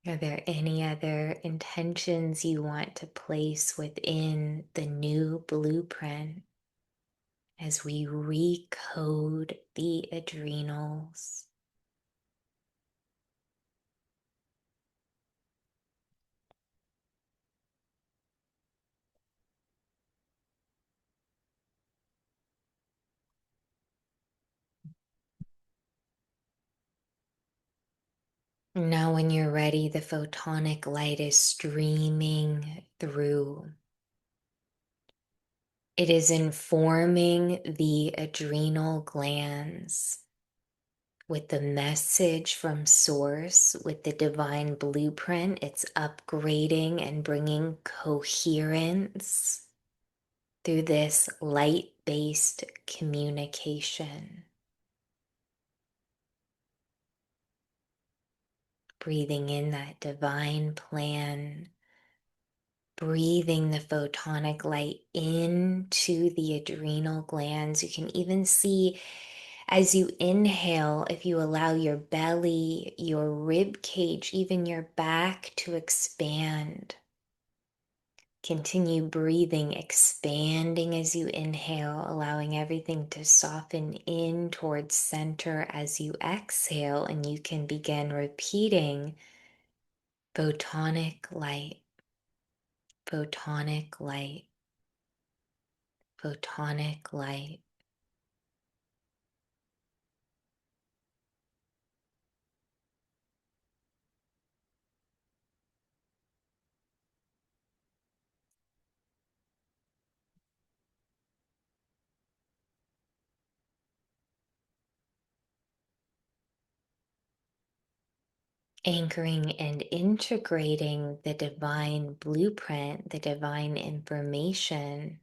B: Are there any other intentions you want to place within the new blueprint as we recode the adrenals? Now, when you're ready, the photonic light is streaming through. It is informing the adrenal glands with the message from Source, with the divine blueprint. It's upgrading and bringing coherence through this light-based communication. Breathing in that divine plan, breathing the photonic light into the adrenal glands. You can even see as you inhale, if you allow your belly, your rib cage, even your back to expand. Continue breathing, expanding as you inhale, allowing everything to soften in towards center as you exhale, and you can begin repeating photonic light, photonic light, photonic light. Anchoring and integrating the divine blueprint, the divine information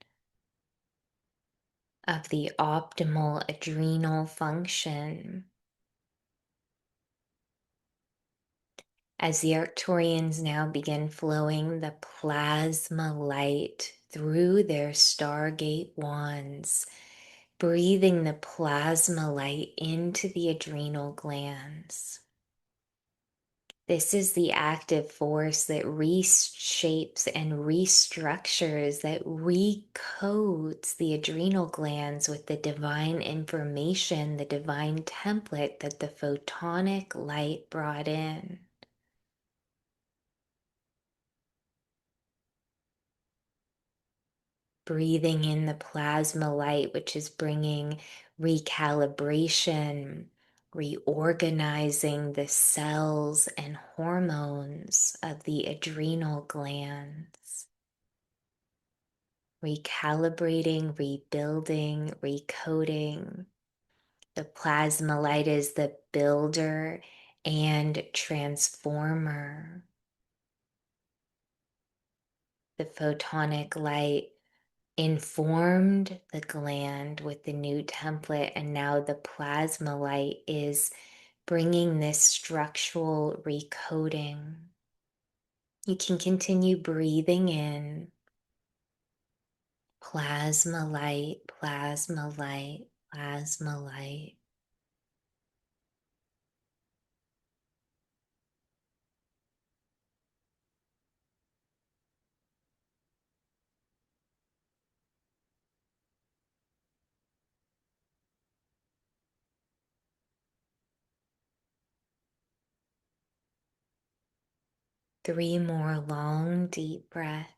B: of the optimal adrenal function. As the Arcturians now begin flowing the plasma light through their Stargate wands, breathing the plasma light into the adrenal glands. This is the active force that reshapes and restructures, that recodes the adrenal glands with the divine information, the divine template that the photonic light brought in. Breathing in the plasma light, which is bringing recalibration, reorganizing the cells and hormones of the adrenal glands, recalibrating, rebuilding, recoding. The plasma light is the builder and transformer. The photonic light informed the gland with the new template, and now the plasma light is bringing this structural recoding. You can continue breathing in plasma light, plasma light, plasma light. Three more long, deep breaths.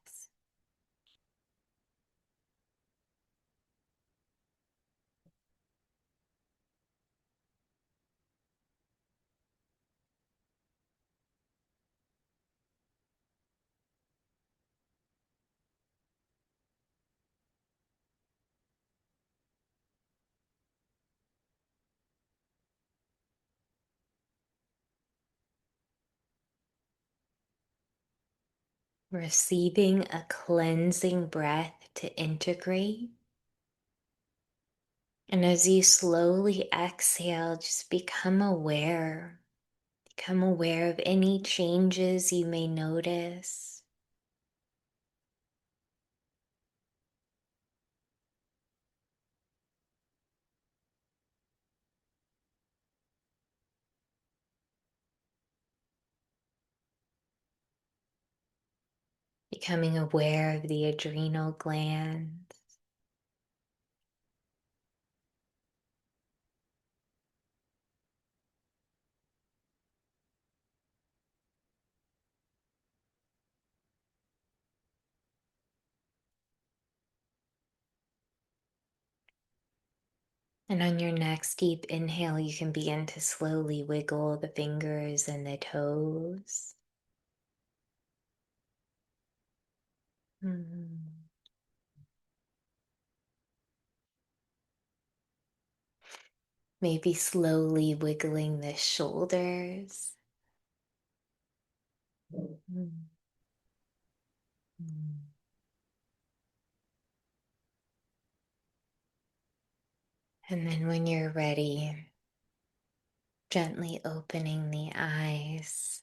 B: Receiving a cleansing breath to integrate. And as you slowly exhale, just become aware. Become aware of any changes you may notice. Becoming aware of the adrenal glands. And on your next deep inhale, you can begin to slowly wiggle the fingers and the toes. Mm. Maybe slowly wiggling the shoulders. Mm. Mm. And then when you're ready, gently opening the eyes.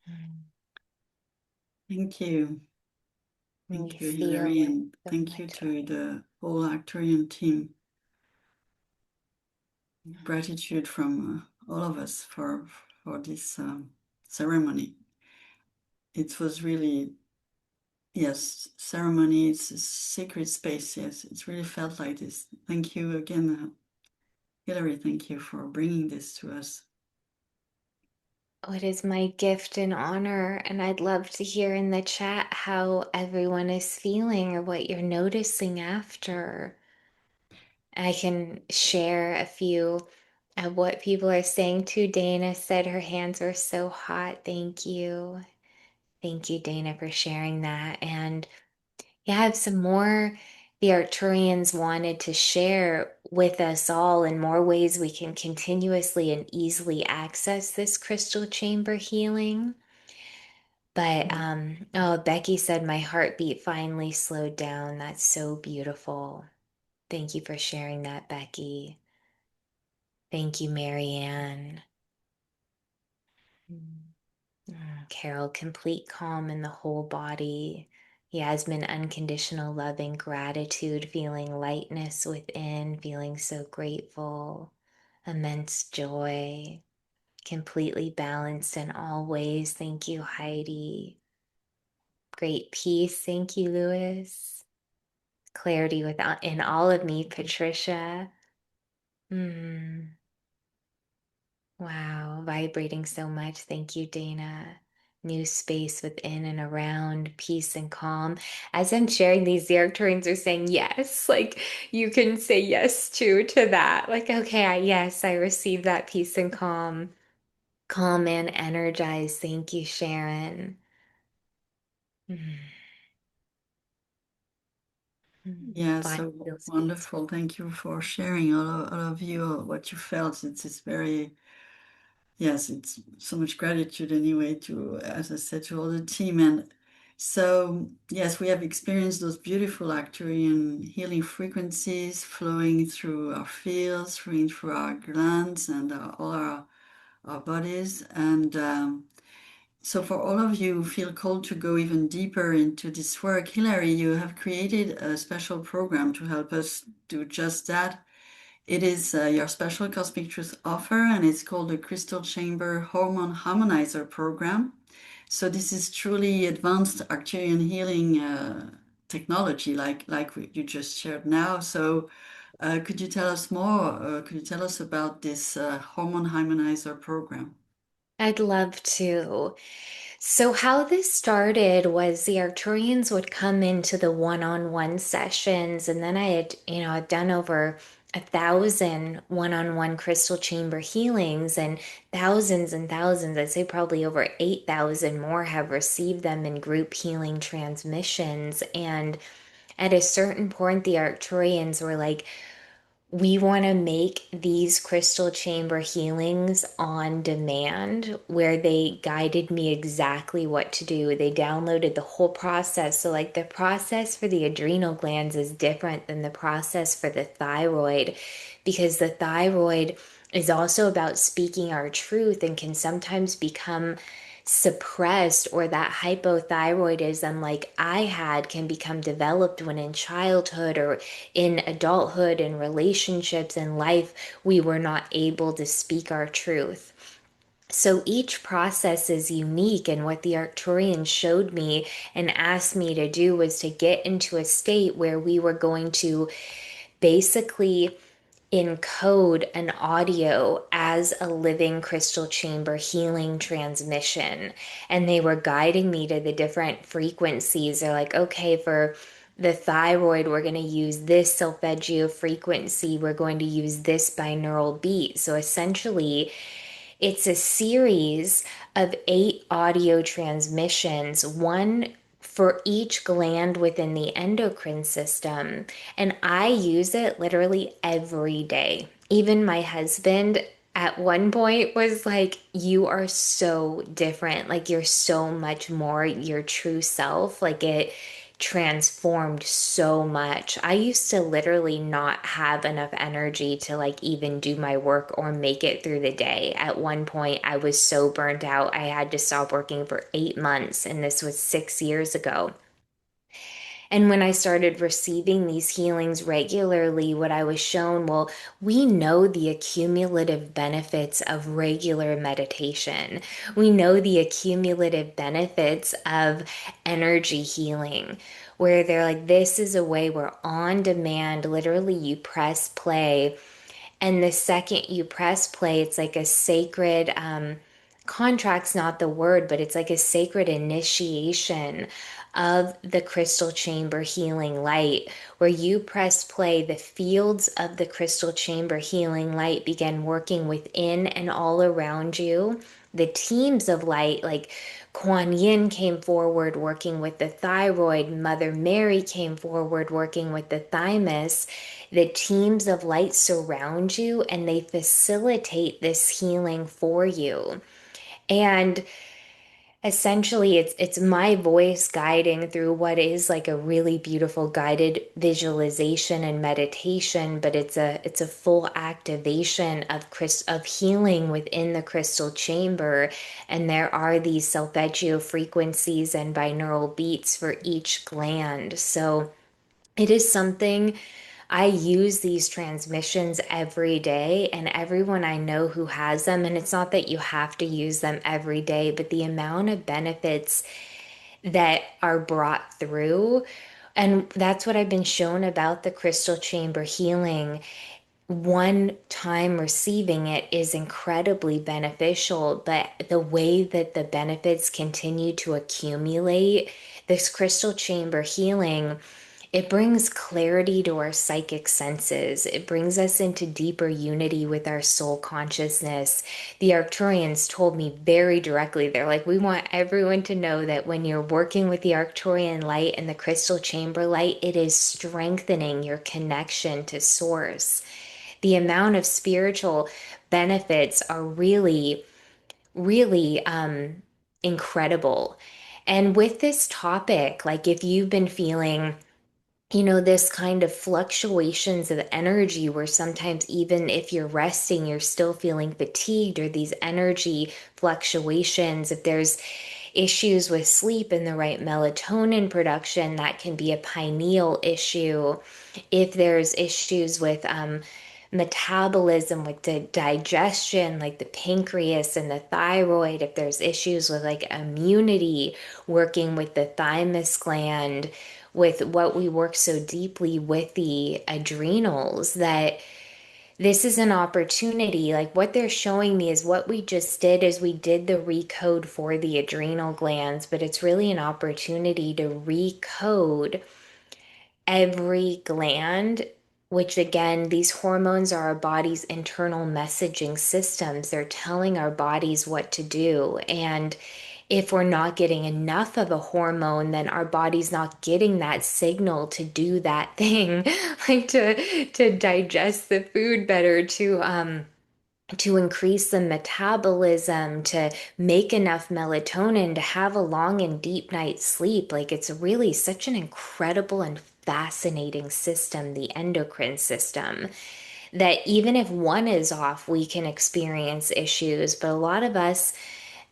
B: Mm.
A: Thank you.
B: We
A: Thank you,
B: feel
A: Hilary, and
B: so
A: thank you
B: much
A: to
B: light.
A: the whole Arcturian team. Gratitude from all of us for this ceremony. It was really, yes, ceremony. It's a sacred space. Yes, it's really felt like this. Thank you again, Hilary. Thank you for bringing this to us.
B: Oh, it is my gift and honor, and I'd love to hear in the chat how everyone is feeling or what you're noticing after. I can share a few of what people are saying too. Dana said her hands were so hot. Thank you. Thank you, Dana, for sharing that. And yeah, I have some more the Arcturians wanted to share with us all in more ways we can continuously and easily access this crystal chamber healing. But oh, Becky said my heartbeat finally slowed down. That's so beautiful. Thank you for sharing that, Becky. Thank you, Marianne. Carol, complete calm in the whole body. Yasmin, unconditional loving gratitude, feeling lightness within, feeling so grateful. immense joy, completely balanced in all ways. Thank you, Heidi. Great peace. Thank you, Lewis. Clarity in all of me, Patricia. Mm. Wow, vibrating so much. Thank you, Dana. New space within and around, peace and calm. As I'm sharing these, the Arcturians are saying yes. Like you can say yes to that. Like, okay, yes, I received that peace and calm. Calm and energized. Thank you, Sharon. Mm,
A: Yeah,
B: Body
A: so
B: feels
A: wonderful.
B: peaceful.
A: Thank you for sharing all of you what you felt. It's very, yes, it's so much gratitude anyway to, as I said, to all the team. And so, yes, we have experienced those beautiful Arcturian healing frequencies flowing through our fields, flowing through our glands and all our bodies. And so for all of you who feel called to go even deeper into this work, Hilary, you have created a special program to help us do just that. It is your special Cosmic Truth offer, and it's called the Crystal Chamber Hormone Harmonizer program. So this is truly advanced Arcturian healing technology, you just shared now. So could you tell us more? Could you tell us about this Hormone Harmonizer program?
B: I'd love to. So, how this started was the Arcturians would come into the one-on-one sessions, and then I'd done over 1,000 one-on-one crystal chamber healings, and thousands, I'd say probably over 8,000 more have received them in group healing transmissions. And at a certain point, the Arcturians were like, we want to make these crystal chamber healings on demand where they guided me exactly what to do. They downloaded the whole process. So, like, the process for the adrenal glands is different than the process for the thyroid because the thyroid is also about speaking our truth and can sometimes become suppressed, or that hypothyroidism like I had can become developed when in childhood or in adulthood and relationships in life we were not able to speak our truth. So each process is unique, and what the Arcturian showed me and asked me to do was to get into a state where we were going to basically encode an audio as a living crystal chamber healing transmission. And they were guiding me to the different frequencies. They're like, okay, for the thyroid, we're going to use this solfeggio frequency, we're going to use this binaural beat. So essentially, it's a series of 8 audio transmissions, one for each gland within the endocrine system. And I use it literally every day. Even my husband at one point was like, you are so different. Like, you're so much more your true self. Like, it transformed so much. I used to literally not have enough energy to like even do my work or make it through the day. At one point, I was so burnt out, I had to stop working for 8 months, and this was 6 years ago. And when I started receiving these healings regularly, what I was shown, well, we know the accumulative benefits of regular meditation. We know the accumulative benefits of energy healing, where they're like, this is a way where on demand, literally, you press play. And the second you press play, it's like a sacred, contract's not the word, but it's like a sacred initiation of the crystal chamber healing light. Where you press play, the fields of the crystal chamber healing light begin working within and all around you. The teams of light, like Kuan Yin came forward working with the thyroid, Mother Mary came forward working with the thymus. The teams of light surround you and they facilitate this healing for you. And essentially, it's my voice guiding through what is like a really beautiful guided visualization and meditation, but it's a full activation of healing within the crystal chamber. And there are these solfeggio frequencies and binaural beats for each gland. So it is something I use these transmissions every day, and everyone I know who has them, and it's not that you have to use them every day, but the amount of benefits that are brought through. And that's what I've been shown about the crystal chamber healing. One time receiving it is incredibly beneficial, but the way that the benefits continue to accumulate, this crystal chamber healing, it brings clarity to our psychic senses. It brings us into deeper unity with our soul consciousness. The Arcturians told me very directly, they're like, we want everyone to know that when you're working with the Arcturian light and the crystal chamber light, it is strengthening your connection to source. The amount of spiritual benefits are really, really incredible. And with this topic, like if you've been feeling, this kind of fluctuations of energy where sometimes even if you're resting, you're still feeling fatigued, or these energy fluctuations, if there's issues with sleep and the right melatonin production, that can be a pineal issue. If there's issues with metabolism, like the digestion, like the pancreas and the thyroid, if there's issues with like immunity, working with the thymus gland, with what we work so deeply with the adrenals, that this is an opportunity. Like what they're showing me is what we just did is we did the recode for the adrenal glands, but it's really an opportunity to recode every gland, which again, these hormones are our body's internal messaging systems. They're telling our bodies what to do. And if we're not getting enough of a hormone, then our body's not getting that signal to do that thing, like to digest the food better, to increase the metabolism, to make enough melatonin, to have a long and deep night's sleep. Like it's really such an incredible and fascinating system, the endocrine system, that even if one is off, we can experience issues. But a lot of us,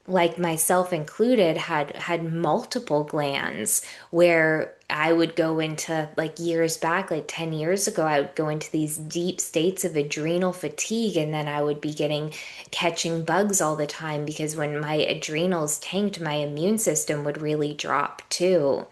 B: like myself included, had multiple glands where I would go into, like years back, like 10 years ago, I would go into these deep states of adrenal fatigue, and then I would be catching bugs all the time because when my adrenals tanked, my immune system would really drop too.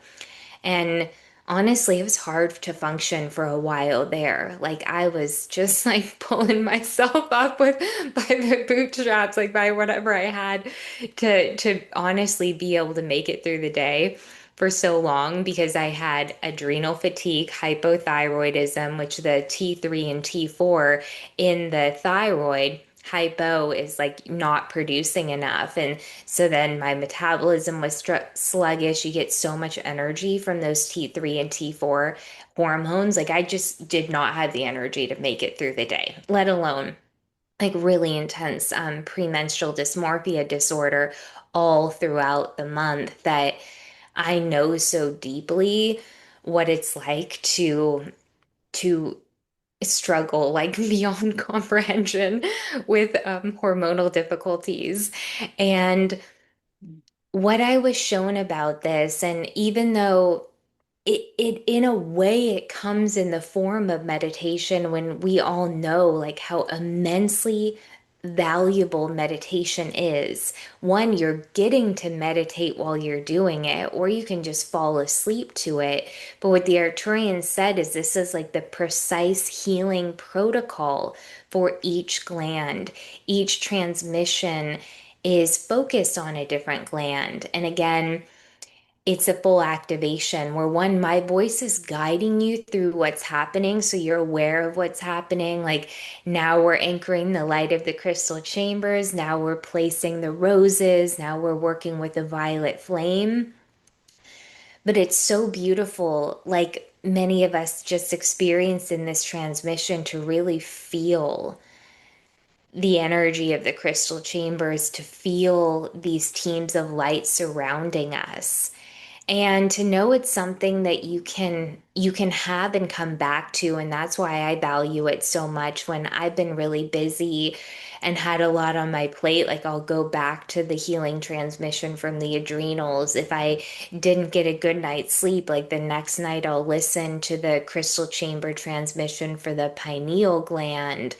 B: And honestly, it was hard to function for a while there. Like I was just like pulling myself up with by the bootstraps, like by whatever I had to honestly be able to make it through the day for so long, because I had adrenal fatigue, hypothyroidism, which the T3 and T4 in the thyroid, hypo is like not producing enough. And so then my metabolism was sluggish. You get so much energy from those T3 and T4 hormones. Like I just did not have the energy to make it through the day, let alone like really intense premenstrual dysmorphia disorder all throughout the month, that I know so deeply what it's like to struggle like beyond comprehension with hormonal difficulties. And what I was shown about this, and even though it in a way it comes in the form of meditation, when we all know like how immensely valuable meditation is. One, you're getting to meditate while you're doing it, or you can just fall asleep to it. But what the Arcturian said is this is like the precise healing protocol for each gland. Each transmission is focused on a different gland. And again, it's a full activation where one, my voice is guiding you through what's happening. So you're aware of what's happening. Like now we're anchoring the light of the crystal chambers. Now we're placing the roses. Now we're working with the violet flame. But it's so beautiful, like many of us just experienced in this transmission, to really feel the energy of the crystal chambers, to feel these teams of light surrounding us. And to know it's something that you can have and come back to. And that's why I value it so much. When I've been really busy and had a lot on my plate, like I'll go back to the healing transmission from the adrenals. If I didn't get a good night's sleep, like the next night I'll listen to the crystal chamber transmission for the pineal gland.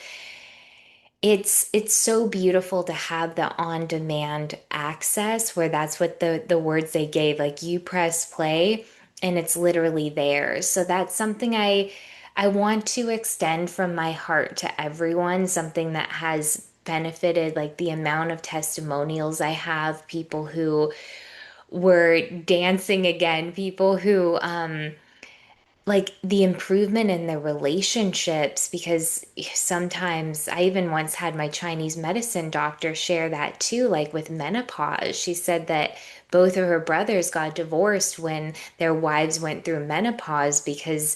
B: It's so beautiful to have the on-demand access, where that's what the words they gave, like you press play and it's literally there. So that's something I want to extend from my heart to everyone, something that has benefited, like the amount of testimonials I have, people who were dancing again, people who like the improvement in the relationships, because sometimes I even once had my Chinese medicine doctor share that too, like with menopause. She said that both of her brothers got divorced when their wives went through menopause because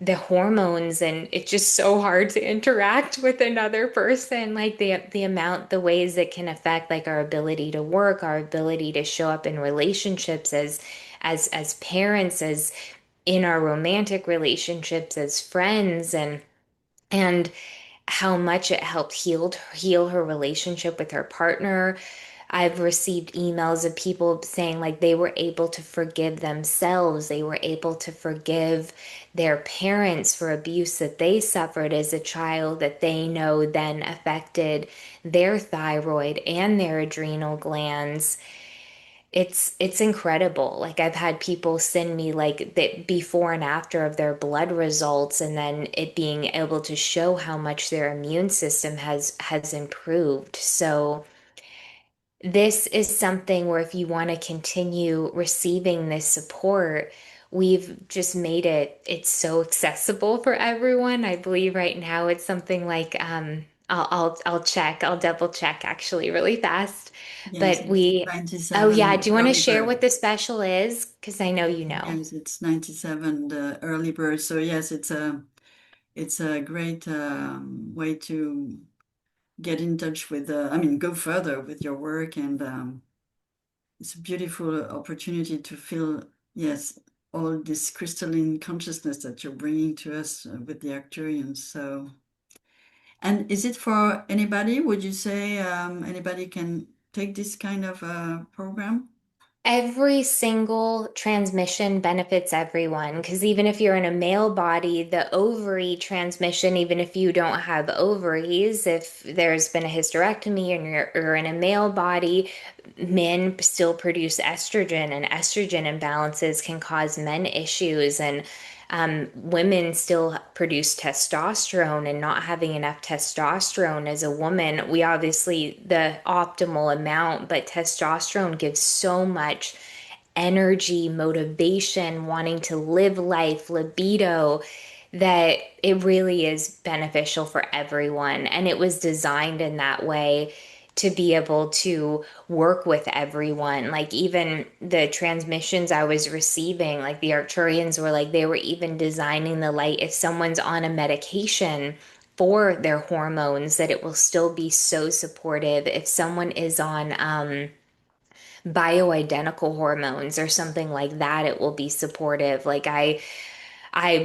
B: the hormones, and it's just so hard to interact with another person, like the amount, the ways it can affect like our ability to work, our ability to show up in relationships as parents, as in our romantic relationships, as friends, and how much it helped heal her relationship with her partner. I've received emails of people saying like they were able to forgive themselves, they were able to forgive their parents for abuse that they suffered as a child, that they know then affected their thyroid and their adrenal glands. It's incredible. Like I've had people send me like the before and after of their blood results, and then it being able to show how much their immune system has improved. So this is something where if you want to continue receiving this support, we've just made it's so accessible for everyone. I believe right now it's something like I'll check, I'll double check actually really fast.
A: Yes,
B: But
A: it's
B: oh yeah,
A: 97
B: do you want to
A: early
B: share
A: bird.
B: what the special is? Because I know you know.
A: Yes, it's 97 the early bird. So yes, it's a great way to get in touch with, I mean, go further with your work, and it's a beautiful opportunity to feel, yes, all this crystalline consciousness that you're bringing to us with the Arcturians. So, and is it for anybody? Would you say anybody can take this kind of program?
B: Every single transmission benefits everyone, because even if you're in a male body, the ovary transmission, even if you don't have ovaries, if there's been a hysterectomy and you're in a male body, men still produce estrogen, and estrogen imbalances can cause men issues. And women still produce testosterone, and not having enough testosterone as a woman, we obviously the optimal amount, but testosterone gives so much energy, motivation, wanting to live life, libido, that it really is beneficial for everyone. And it was designed in that way to be able to work with everyone. Like even the transmissions I was receiving, like the Arcturians were like, they were even designing the light if someone's on a medication for their hormones, that it will still be so supportive. If someone is on bioidentical hormones or something like that, it will be supportive. Like I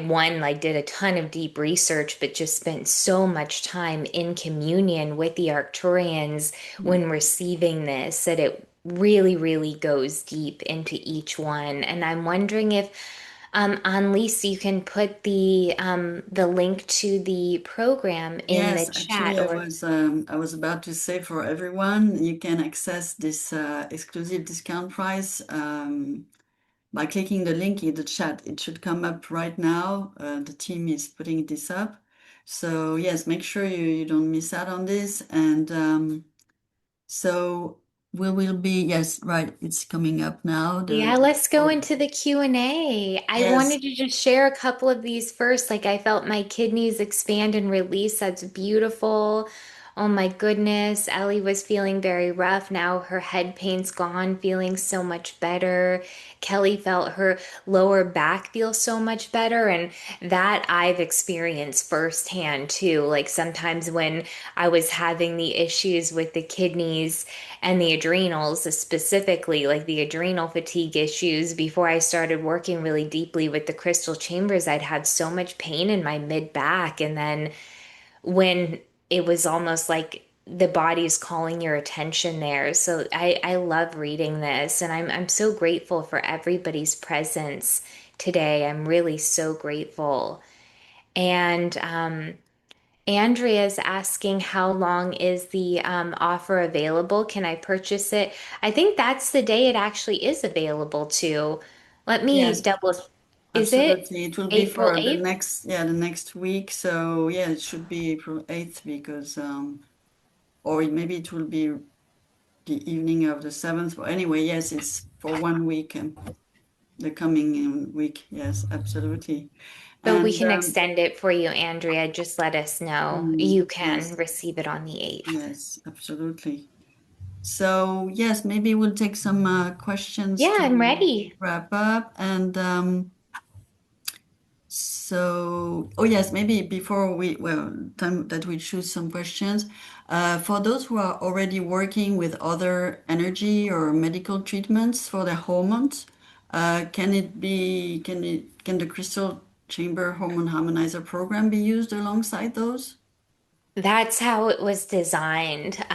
B: one like did a ton of deep research, but just spent so much time in communion with the Arcturians when receiving this, that it really, really goes deep into each one. And I'm wondering if on Lisa, you can put the link to the program in the
A: Yes,
B: chat,
A: actually,
B: or
A: I was about to say for everyone, you can access this exclusive discount price by clicking the link in the chat. It should come up right now. The team is putting this up. So yes, make sure you don't miss out on this. And so we will be, yes, right, it's coming up now.
B: yeah,
A: The
B: let's go into the Q&A. I
A: yes,
B: wanted to just share a couple of these first. Like I felt my kidneys expand and release. That's beautiful. Oh my goodness, Ellie was feeling very rough. Now her head pain's gone, feeling so much better. Kelly felt her lower back feel so much better. And that I've experienced firsthand too. Like sometimes when I was having the issues with the kidneys and the adrenals, specifically like the adrenal fatigue issues, before I started working really deeply with the crystal chambers, I'd had so much pain in my mid back. And then when it was almost like the body's calling your attention there. So I love reading this, and I'm so grateful for everybody's presence today. I'm really so grateful. And Andrea's asking how long is the offer available? Can I purchase it? I think that's the day it actually is available to. Let me
A: Yes,
B: double. Is it
A: absolutely. It will be
B: April
A: for the
B: 8th?
A: next, yeah, the next week. So yeah, it should be April 8th because, or maybe it will be the evening of the 7th. But anyway, yes, it's for 1 week and the coming week. Yes, absolutely.
B: But we
A: And
B: can extend it for you, Andrea. Just let us know. You can
A: yes,
B: receive it on the 8th.
A: yes, absolutely. So yes, maybe we'll take some questions
B: Yeah, I'm
A: to
B: ready.
A: wrap up. And so, oh yes, maybe before well, time that we choose some questions, for those who are already working with other energy or medical treatments for their hormones, can the crystal chamber hormone harmonizer program be used alongside those?
B: That's how it was designed.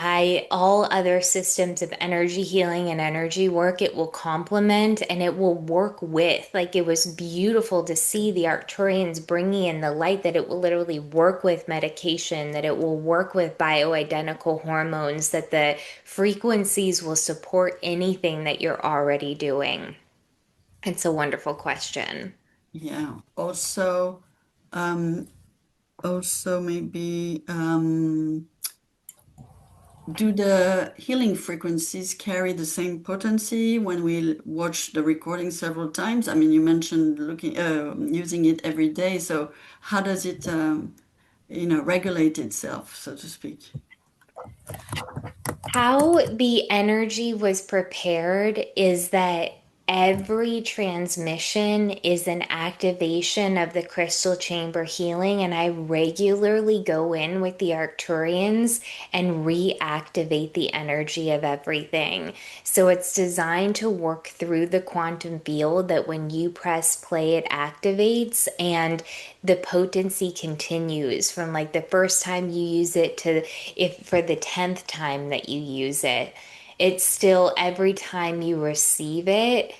B: All other systems of energy healing and energy work, it will complement and it will work with. Like it was beautiful to see the Arcturians bringing in the light that it will literally work with medication, that it will work with bioidentical hormones, that the frequencies will support anything that you're already doing. It's a wonderful question.
A: Yeah. Um, also maybe do the healing frequencies carry the same potency when we watch the recording several times? I mean, you mentioned looking using it every day, so how does it regulate itself, so to speak?
B: How the energy was prepared is that every transmission is an activation of the crystal chamber healing, and I regularly go in with the Arcturians and reactivate the energy of everything. So it's designed to work through the quantum field that when you press play, it activates, and the potency continues from like the first time you use it to if for the 10th time that you use it. It's still every time you receive it,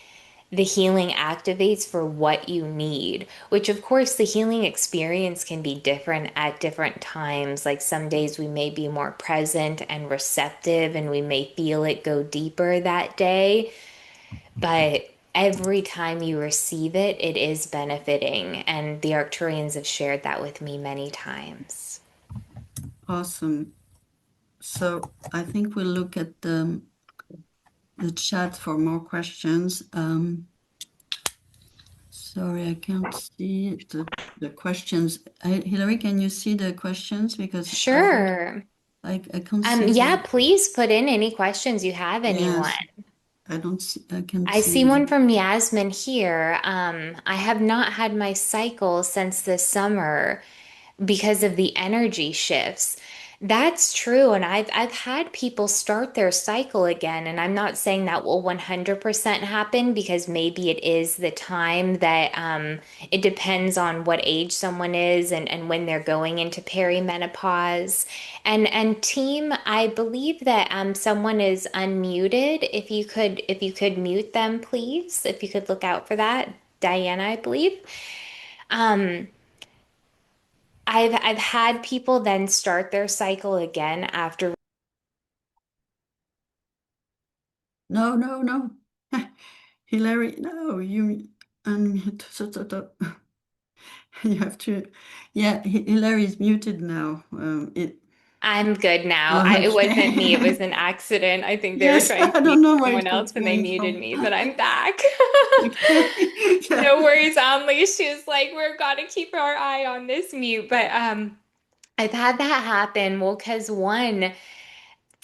B: the healing activates for what you need, which of course the healing experience can be different at different times. Like some days we may be more present and receptive and we may feel it go deeper that day, but every time you receive it, it is benefiting. And the Arcturians have shared that with me many times.
A: Awesome. So I think we'll look at the chat for more questions. Sorry, I can't see the questions. Hillary, can you see the questions? Because
B: Sure.
A: I can't see
B: Yeah,
A: them.
B: please put in any questions you have, anyone.
A: Yes, I don't see, I can't
B: I
A: see
B: see one
A: them.
B: from Yasmin here. I have not had my cycle since this summer because of the energy shifts. That's true. And I've had people start their cycle again. And I'm not saying that will 100% happen because maybe it is the time that it depends on what age someone is and when they're going into perimenopause. And team, I believe that someone is unmuted. If you could mute them, please. If you could look out for that. Diana, I believe. Um, I've had people then start their cycle again after.
A: No, no, no. Hillary, no, you unmute. You have to. Yeah, Hillary is muted now.
B: I'm good now. It wasn't me. It was
A: Okay.
B: an accident. I think they were
A: Yes,
B: trying to
A: I
B: mute
A: don't know where
B: someone
A: it
B: else
A: was
B: and they
A: coming
B: muted
A: from.
B: me, but I'm back.
A: Okay. Yeah.
B: No worries, Only. She was like, we've got to keep our eye on this mute. But I've had that happen. Well, because one,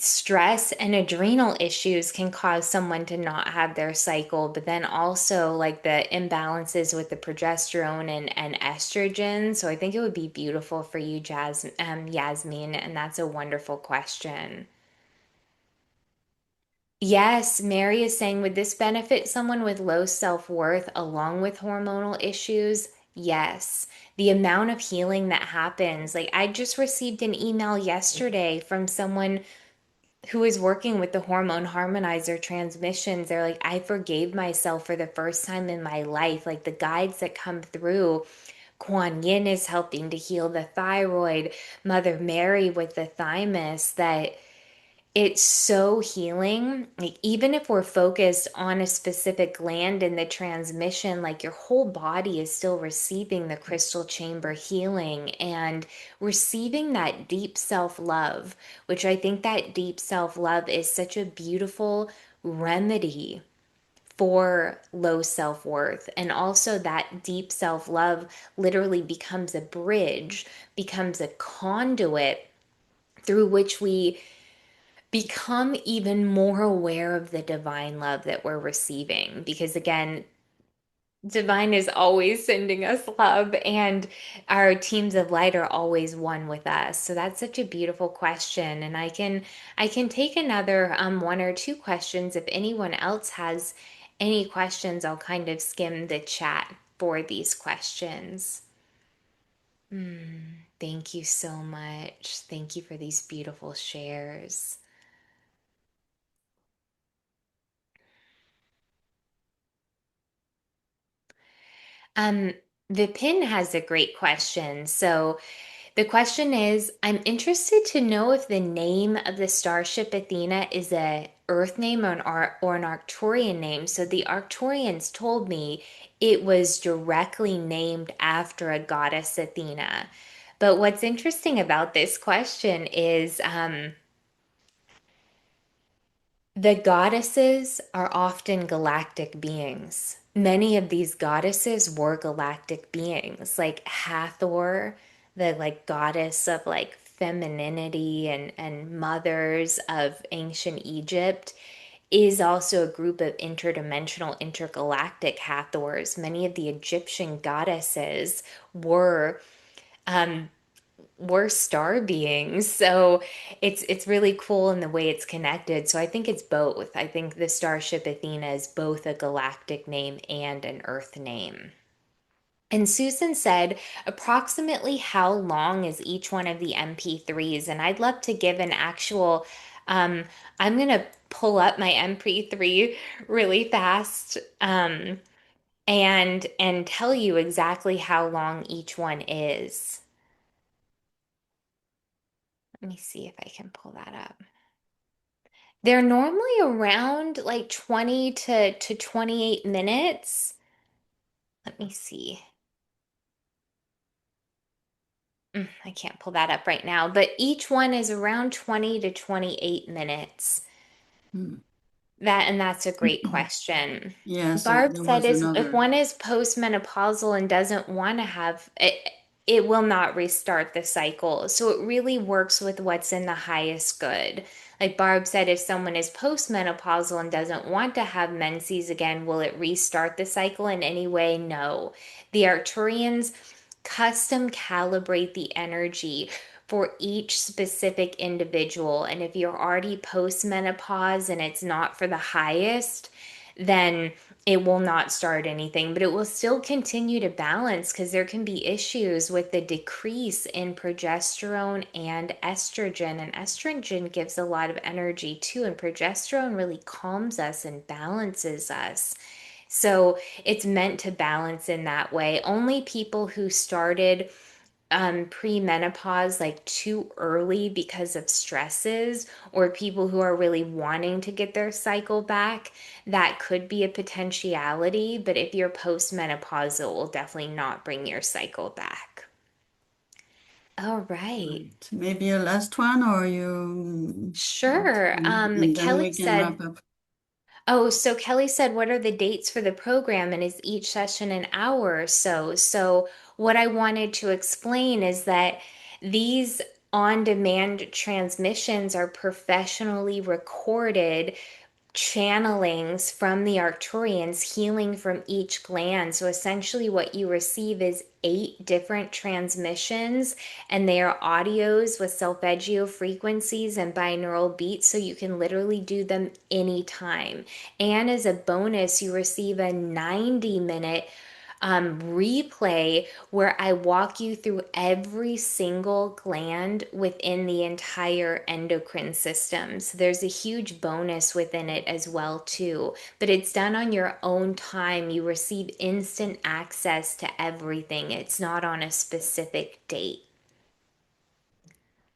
B: stress and adrenal issues can cause someone to not have their cycle, but then also like the imbalances with the progesterone and estrogen. So I think it would be beautiful for you, Yasmin, and that's a wonderful question. Yes, Mary is saying, would this benefit someone with low self-worth along with hormonal issues? Yes. The amount of healing that happens. Like, I just received an email yesterday from someone who is working with the Hormone Harmonizer transmissions. They're like, I forgave myself for the first time in my life. Like, the guides that come through, Kuan Yin is helping to heal the thyroid, Mother Mary with the thymus, that it's so healing. Like, even if we're focused on a specific gland in the transmission, like your whole body is still receiving the crystal chamber healing and receiving that deep self-love, which I think that deep self-love is such a beautiful remedy for low self-worth. And also that deep self-love literally becomes a bridge, becomes a conduit through which we become even more aware of the divine love that we're receiving. Because again, divine is always sending us love, and our teams of light are always one with us. So that's such a beautiful question. And I can take another one or two questions. If anyone else has any questions, I'll kind of skim the chat for these questions. Thank you so much. Thank you for these beautiful shares. Um, Vipin has a great question. So the question is, I'm interested to know if the name of the starship Athena is a Earth name or an Arcturian name. So the Arcturians told me it was directly named after a goddess Athena. But what's interesting about this question is the goddesses are often galactic beings. Many of these goddesses were galactic beings, like Hathor, the like goddess of like femininity and mothers of ancient Egypt, is also a group of interdimensional intergalactic Hathors. Many of the Egyptian goddesses were we're star beings. So it's really cool in the way it's connected. So I think it's both. I think the starship Athena is both a galactic name and an earth name. And Susan said, approximately how long is each one of the MP3s? And I'd love to give an actual, um, I'm going to pull up my MP3 really fast, and tell you exactly how long each one is. Let me see if I can pull that up. They're normally around like 20 to 28 minutes. Let me see. I can't pull that up right now, but each one is around 20 to 28 minutes.
A: Hmm.
B: That's a great question.
A: Yeah, so
B: Barb
A: there
B: said
A: was
B: is if
A: another.
B: one is postmenopausal and doesn't want to have it, it will not restart the cycle. So it really works with what's in the highest good. Like Barb said, if someone is postmenopausal and doesn't want to have menses again, will it restart the cycle in any way? No. The Arcturians custom calibrate the energy for each specific individual. And if you're already post-menopause and it's not for the highest, then it will not start anything, but it will still continue to balance because there can be issues with the decrease in progesterone and estrogen. And estrogen gives a lot of energy too, and progesterone really calms us and balances us. So it's meant to balance in that way. Only people who started pre-menopause like too early because of stresses, or people who are really wanting to get their cycle back, that could be a potentiality. But if you're post-menopause, it will definitely not bring your cycle back. All right.
A: Right. Maybe a last one, or you want
B: Sure.
A: to, and then
B: Kelly
A: we can
B: said,
A: wrap up.
B: oh, so Kelly said, what are the dates for the program? And is each session an hour or so? So, what I wanted to explain is that These on demand transmissions are professionally recorded channelings from the Arcturians healing from each gland. So essentially, what you receive is 8 different transmissions, and they are audios with solfeggio frequencies and binaural beats. So you can literally do them anytime. And as a bonus, you receive a 90-minute replay where I walk you through every single gland within the entire endocrine system. So there's a huge bonus within it as well too, but it's done on your own time. You receive instant access to everything. It's not on a specific date.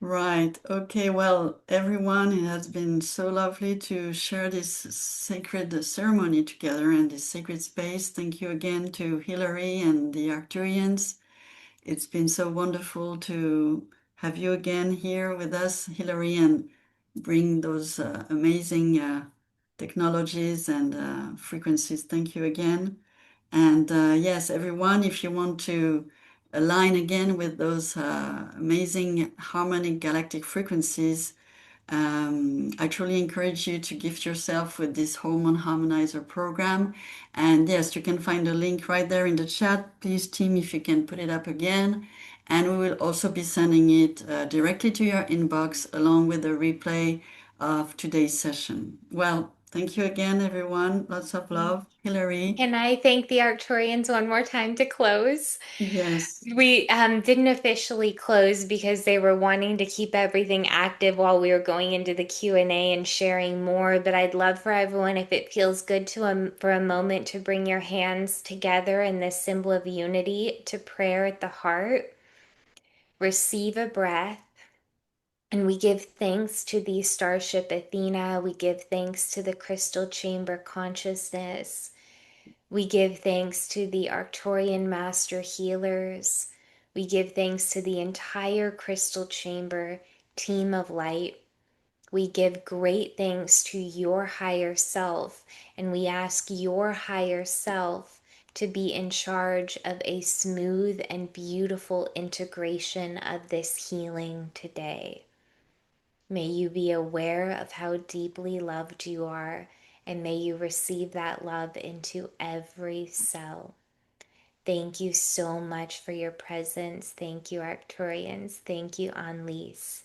A: Right. Okay. Well, everyone, it has been so lovely to share this sacred ceremony together and this sacred space. Thank you again to Hilary and the Arcturians. It's been so wonderful to have you again here with us, Hilary, and bring those amazing technologies and frequencies. Thank you again. And yes, everyone, if you want to align again with those amazing harmonic galactic frequencies, I truly encourage you to gift yourself with this Hormone Harmonizer program. And yes, you can find the link right there in the chat. Please, team, if you can put it up again. And we will also be sending it directly to your inbox along with the replay of today's session. Well, thank you again, everyone. Lots of love. Hilary.
B: Can I thank the Arcturians one more time to close?
A: Yes.
B: We didn't officially close because they were wanting to keep everything active while we were going into the Q&A and sharing more, but I'd love for everyone, if it feels good to for a moment, to bring your hands together in this symbol of unity to prayer at the heart. Receive a breath. And we give thanks to the Starship Athena. We give thanks to the Crystal Chamber Consciousness. We give thanks to the Arcturian Master Healers. We give thanks to the entire Crystal Chamber team of light. We give great thanks to your higher self, and we ask your higher self to be in charge of a smooth and beautiful integration of this healing today. May you be aware of how deeply loved you are, and may you receive that love into every cell. Thank you so much for your presence. Thank you, Arcturians. Thank you, Annalise.